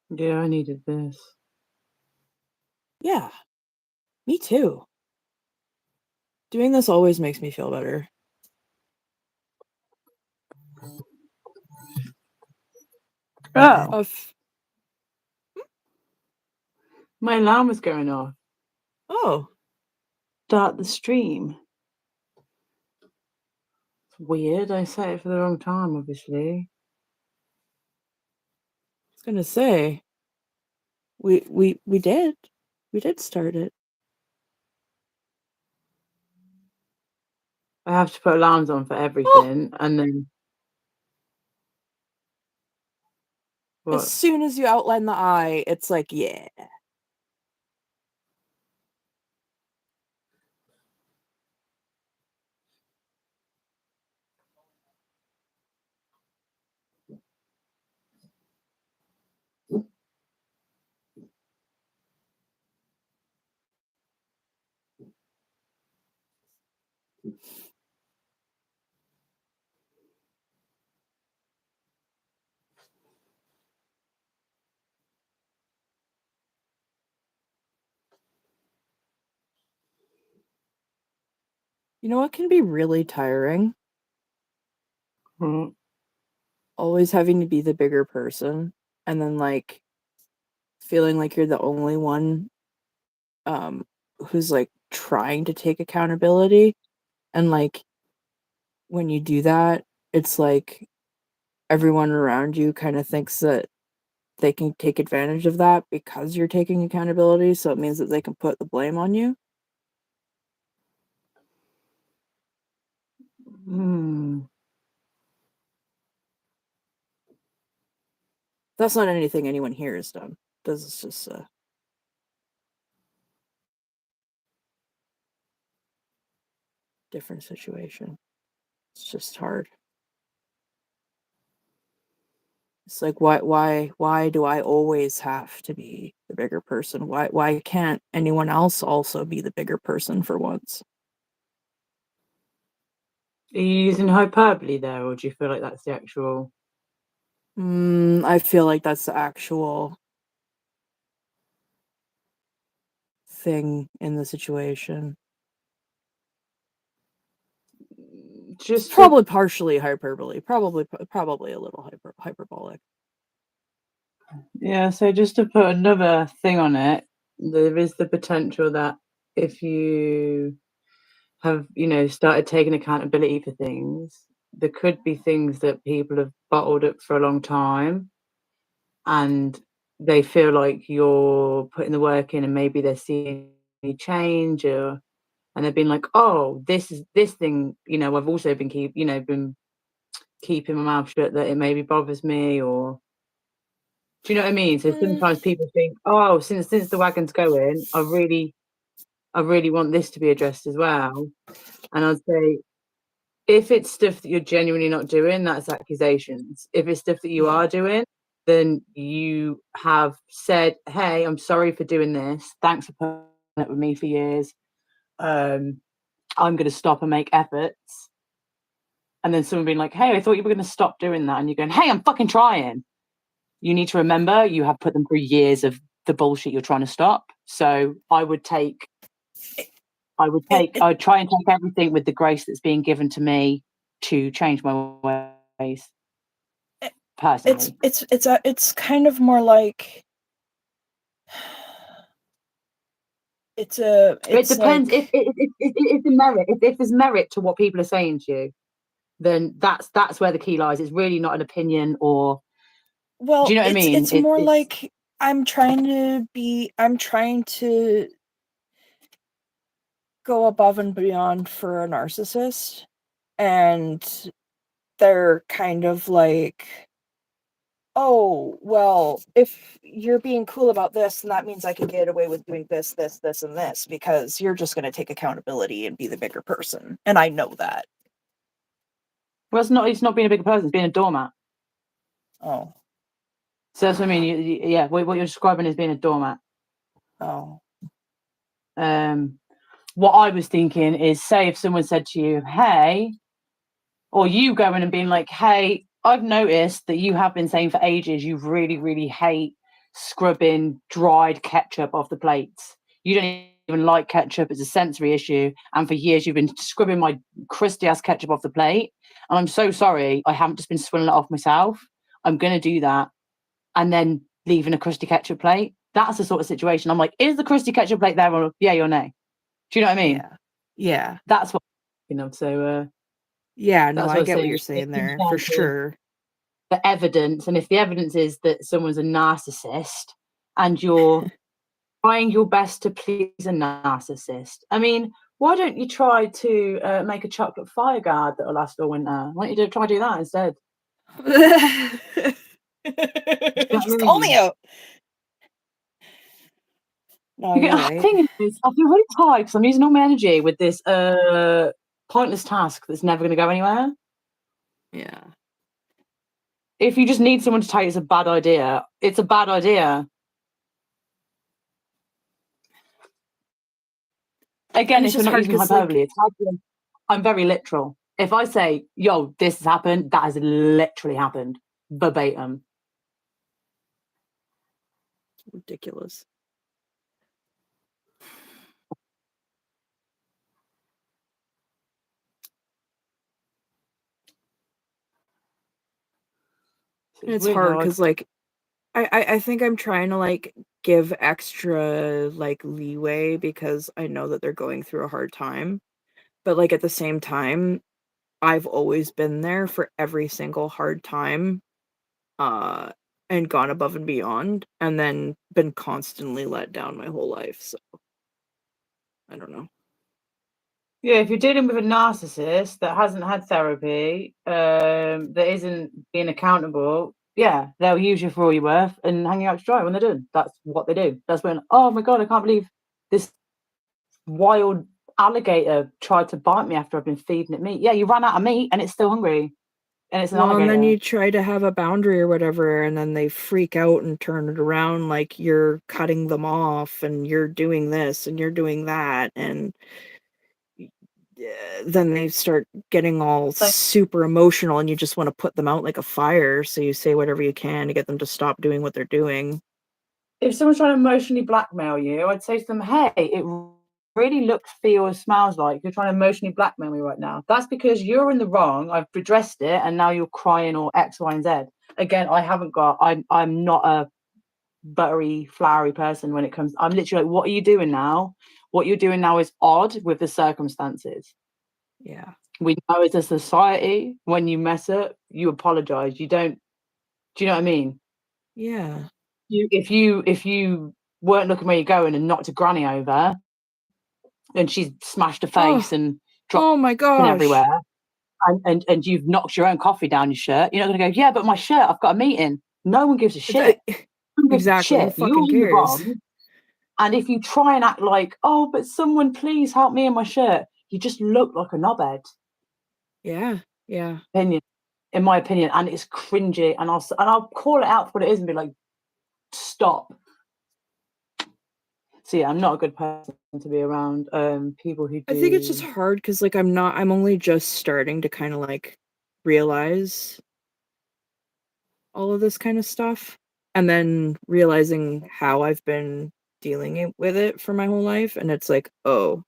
Yeah, I needed this. Yeah, me too. Doing this always makes me feel better. Oh. My alarm was going off. Oh. Start the stream. It's weird. I set it for the wrong time, obviously. I was gonna say. We did start it. I have to put alarms on for everything, and then what? As soon as you outline the eye, it's like, yeah. You know what can be really tiring? Mm. Always having to be the bigger person and then like feeling like you're the only one who's like trying to take accountability, and like when you do that, it's like everyone around you kind of thinks that they can take advantage of that because you're taking accountability, so it means that they can put the blame on you. That's not anything anyone here has done. This is just a different situation. It's just hard. It's like, why do I always have to be the bigger person? Why can't anyone else also be the bigger person for once? Are you using hyperbole there, or do you feel like that's the actual? I feel like that's the actual thing in the situation. Just Probably partially hyperbole. Probably a little hyperbolic. Yeah, so just to put another thing on it, there is the potential that if you have, started taking accountability for things, there could be things that people have bottled up for a long time and they feel like you're putting the work in and maybe they're seeing any change and they've been like, oh, this thing, I've also been been keeping my mouth shut that it maybe bothers me or do you know what I mean? So sometimes people think, oh, since the wagon's going, I really want this to be addressed as well. And I'd say if it's stuff that you're genuinely not doing, that's accusations. If it's stuff that you are doing, then you have said, hey, I'm sorry for doing this. Thanks for putting up with me for years. I'm going to stop and make efforts. And then someone being like, hey, I thought you were going to stop doing that. And you're going, hey, I'm fucking trying. You need to remember you have put them through years of the bullshit you're trying to stop. So I would try and take everything with the grace that's being given to me to change my ways. Personally, it's kind of more like it depends like, if the merit if there's merit to what people are saying to you, then that's where the key lies. It's really not an opinion or well, do you know what I mean? It's more like I'm trying to go above and beyond for a narcissist, and they're kind of like, oh, well, if you're being cool about this, then that means I can get away with doing this, this, this, and this, because you're just going to take accountability and be the bigger person. And I know that. Well, it's not being a bigger person, it's being a doormat. Oh. So that's what I mean. What you're describing is being a doormat. Oh. What I was thinking is, say if someone said to you, hey, or you going and being like, hey, I've noticed that you have been saying for ages you really, really hate scrubbing dried ketchup off the plates. You don't even like ketchup, it's a sensory issue. And for years you've been scrubbing my crusty ass ketchup off the plate. And I'm so sorry, I haven't just been swilling it off myself. I'm going to do that. And then leaving a crusty ketchup plate. That's the sort of situation. I'm like, is the crusty ketchup plate there or yay or nay? Do you know what I mean? Yeah. That's what so yeah, no, I get what saying. you're saying there, for sure. The evidence, and if the evidence is that someone's a narcissist and you're trying your best to please a narcissist, I mean, why don't you try to make a chocolate fire guard that'll last all winter? Why don't you try to do that instead? Just call me out. No, you're right. The thing is, I feel really tired because I'm using all my energy with this pointless task that's never going to go anywhere. Yeah. If you just need someone to tell you it's a bad idea, it's a bad idea. Again, if we're not using hyperbole, it's hard to, I'm very literal. If I say, yo, this has happened, that has literally happened. Verbatim. Ridiculous. It's really hard because, like, I think I'm trying to, like, give extra, like, leeway because I know that they're going through a hard time. But, like, at the same time, I've always been there for every single hard time, and gone above and beyond, and then been constantly let down my whole life, so I don't know. Yeah, if you're dealing with a narcissist that hasn't had therapy, that isn't being accountable, yeah, they'll use you for all you're worth and hang you out to dry when they're done. That's what they do. That's when, oh my God, I can't believe this wild alligator tried to bite me after I've been feeding it meat. Yeah, you ran out of meat and it's still hungry. And it's an Well, and alligator. then you try to have a boundary or whatever, and then they freak out and turn it around like you're cutting them off and you're doing this and you're doing that. And then they start getting all super emotional and you just want to put them out like a fire. So you say whatever you can to get them to stop doing what they're doing. If someone's trying to emotionally blackmail you, I'd say to them, hey, it really looks, feels, smells like you're trying to emotionally blackmail me right now. That's because you're in the wrong. I've addressed it and now you're crying or X, Y, and Z. Again, I'm not a buttery, flowery person when it comes. I'm literally like, what are you doing now? What you're doing now is odd with the circumstances. Yeah. We know as a society, when you mess up, you apologize. You don't, do you know what I mean? Yeah. If you weren't looking where you're going and knocked a granny over and she's smashed her face and dropped my gosh. everywhere and you've knocked your own coffee down your shirt, you're not going to go, yeah, but my shirt, I've got a meeting. No one gives a shit. Exactly. Who fucking You're in the cares? wrong. And if you try and act like, oh, but someone please help me in my shirt, you just look like a knobhead. Yeah. Yeah. In my opinion, and it's cringy, and I'll call it out for what it is and be like, stop. So yeah, I'm not a good person to be around people who do. I think it's just hard because like I'm only just starting to kind of like realize all of this kind of stuff, and then realizing how I've been dealing with it for my whole life, and it's like, oh,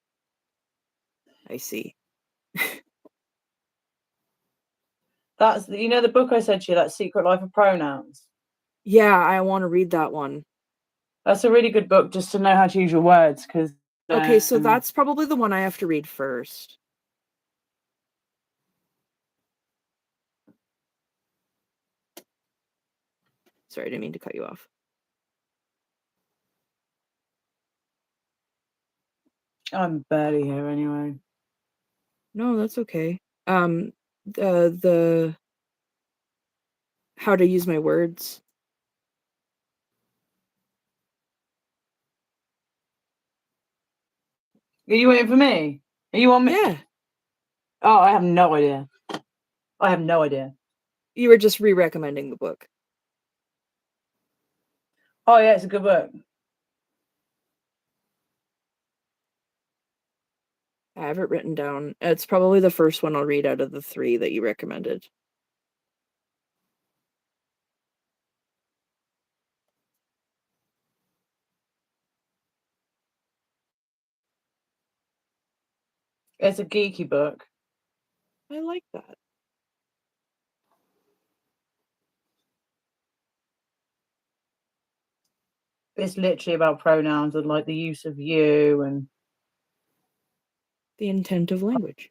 I see. That's, you know, the book I said to you, that Secret Life of Pronouns. Yeah, I want to read that one. That's a really good book just to know how to use your words. Because okay, so that's probably the one I have to read first. Sorry, I didn't mean to cut you off. I'm barely here anyway. No, that's okay. The how to use my words. Are you waiting for me? Are you on me? Yeah. Oh, I have no idea. I have no idea. You were just re-recommending the book. Oh yeah, it's a good book. I have it written down. It's probably the first one I'll read out of the 3 that you recommended. It's a geeky book. I like that. It's literally about pronouns and like the use of you and the intent of language.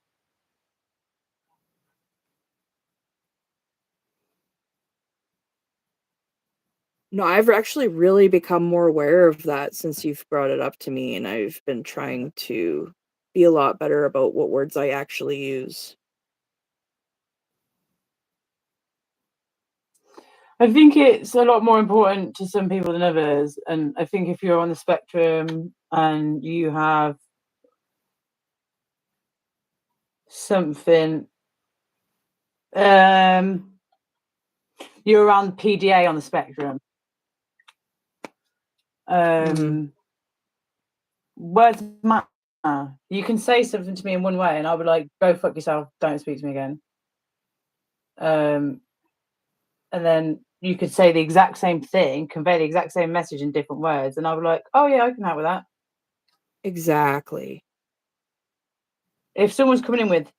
No, I've actually really become more aware of that since you've brought it up to me, and I've been trying to be a lot better about what words I actually use. I think it's a lot more important to some people than others. And I think if you're on the spectrum and you have something, you're around PDA on the spectrum. Words matter. You can say something to me in one way and I'll be like, go fuck yourself, don't speak to me again. And then you could say the exact same thing, convey the exact same message in different words, and I'll be like, oh yeah, I can help with that. Exactly. If someone's coming in with,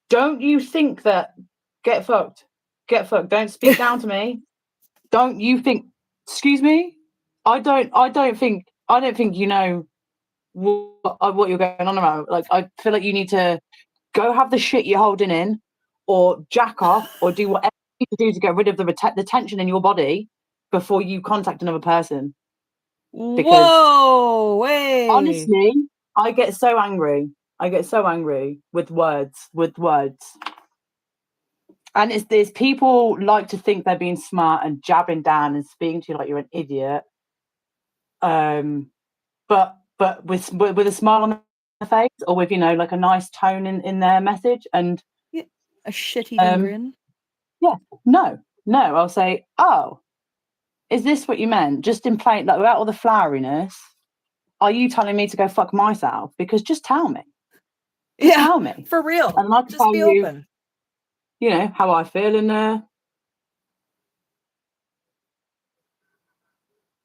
don't you think that, get fucked, don't speak down to me, don't you think, excuse me, I don't think you know what you're going on about. Like, I feel like you need to go have the shit you're holding in, or jack off, or do whatever you need to do to get rid of the tension in your body before you contact another person. Because whoa, wait. Honestly, I get so angry. I get so angry with words. And it's this people like to think they're being smart and jabbing down and speaking to you like you're an idiot. But with a smile on their face, or with, you know, like a nice tone in their message. And a shit-eating grin. Yeah, no, I'll say, oh, is this what you meant? Just in plain, like, without all the floweriness, are you telling me to go fuck myself? Because just tell me. Tell me. For real. And I can Just tell be you, open. you know, how I feel in there.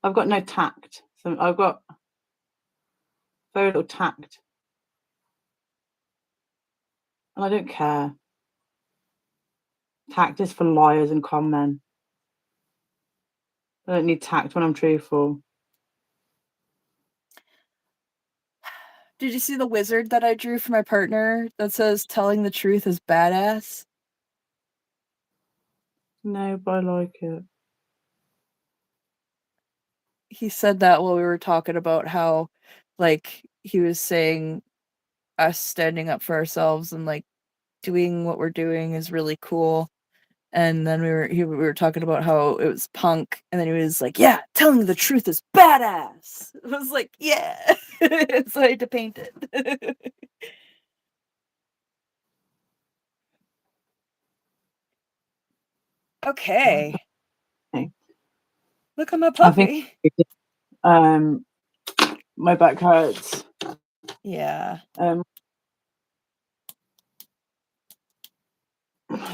I've got no tact. So I've got very little tact. And I don't care. Tact is for liars and con men. I don't need tact when I'm truthful. Did you see the wizard that I drew for my partner that says telling the truth is badass? No, but I like it. He said that while we were talking about how, like, he was saying us standing up for ourselves and, like, doing what we're doing is really cool. And then we were talking about how it was punk, and then he was like, yeah, telling the truth is badass. I was like, yeah. So I had to paint it. Okay. Look at my puppy. I think my back hurts. Yeah.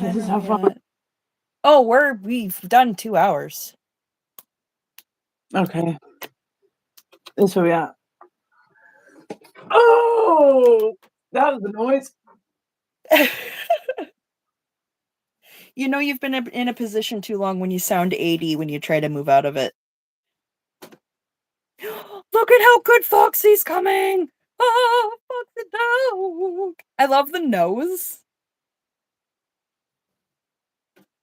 This is how far. Oh, we've done 2 hours. Okay. This is where we at. Oh, that was the noise. You know you've been in a position too long when you sound 80 when you try to move out of it. Look at how good Foxy's coming! Oh, Foxy dog! I love the nose.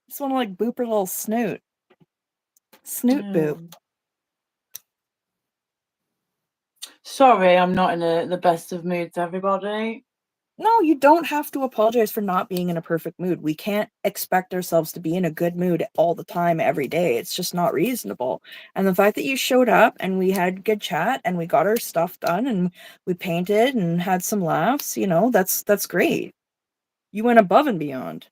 Just want to, like, boop her little snoot. Snoot boop. Sorry, I'm not in the best of moods, everybody. No, you don't have to apologize for not being in a perfect mood. We can't expect ourselves to be in a good mood all the time, every day. It's just not reasonable. And the fact that you showed up and we had good chat and we got our stuff done and we painted and had some laughs, you know, that's great. You went above and beyond.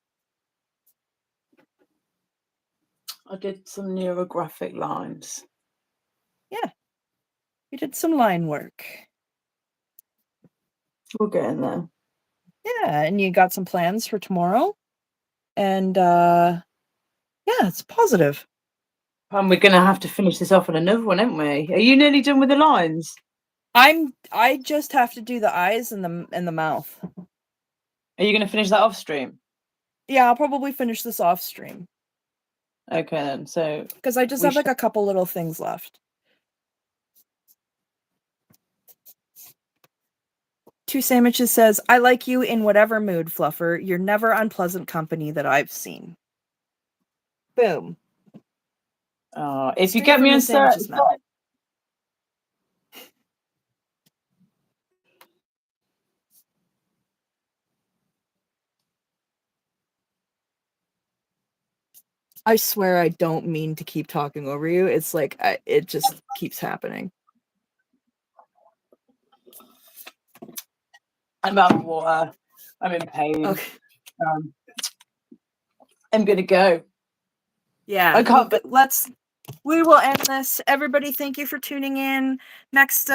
I did some neurographic lines. Yeah. You did some line work. We'll get in there. Yeah, and you got some plans for tomorrow. And yeah, it's positive. And we're gonna have to finish this off on another one, aren't we? Are you nearly done with the lines? I just have to do the eyes and the mouth. Are you gonna finish that off stream? Yeah, I'll probably finish this off stream. Okay then, so because I just have like a couple little things left. Two Sandwiches says, I like you in whatever mood, Fluffer. You're never unpleasant company that I've seen. Boom. If you get me on certain I swear I don't mean to keep talking over you. It's like, it just keeps happening. I'm out of water. I'm in pain. Okay. I'm gonna go. Yeah, I can't. We will end this. Everybody, thank you for tuning in. Next,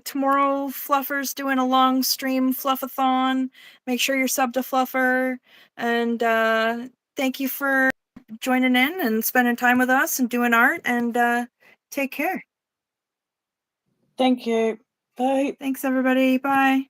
tomorrow, Fluffer's doing a long stream Fluffathon. Make sure you're subbed to Fluffer. And thank you for joining in and spending time with us and doing art. And take care. Thank you. Bye. Thanks, everybody. Bye.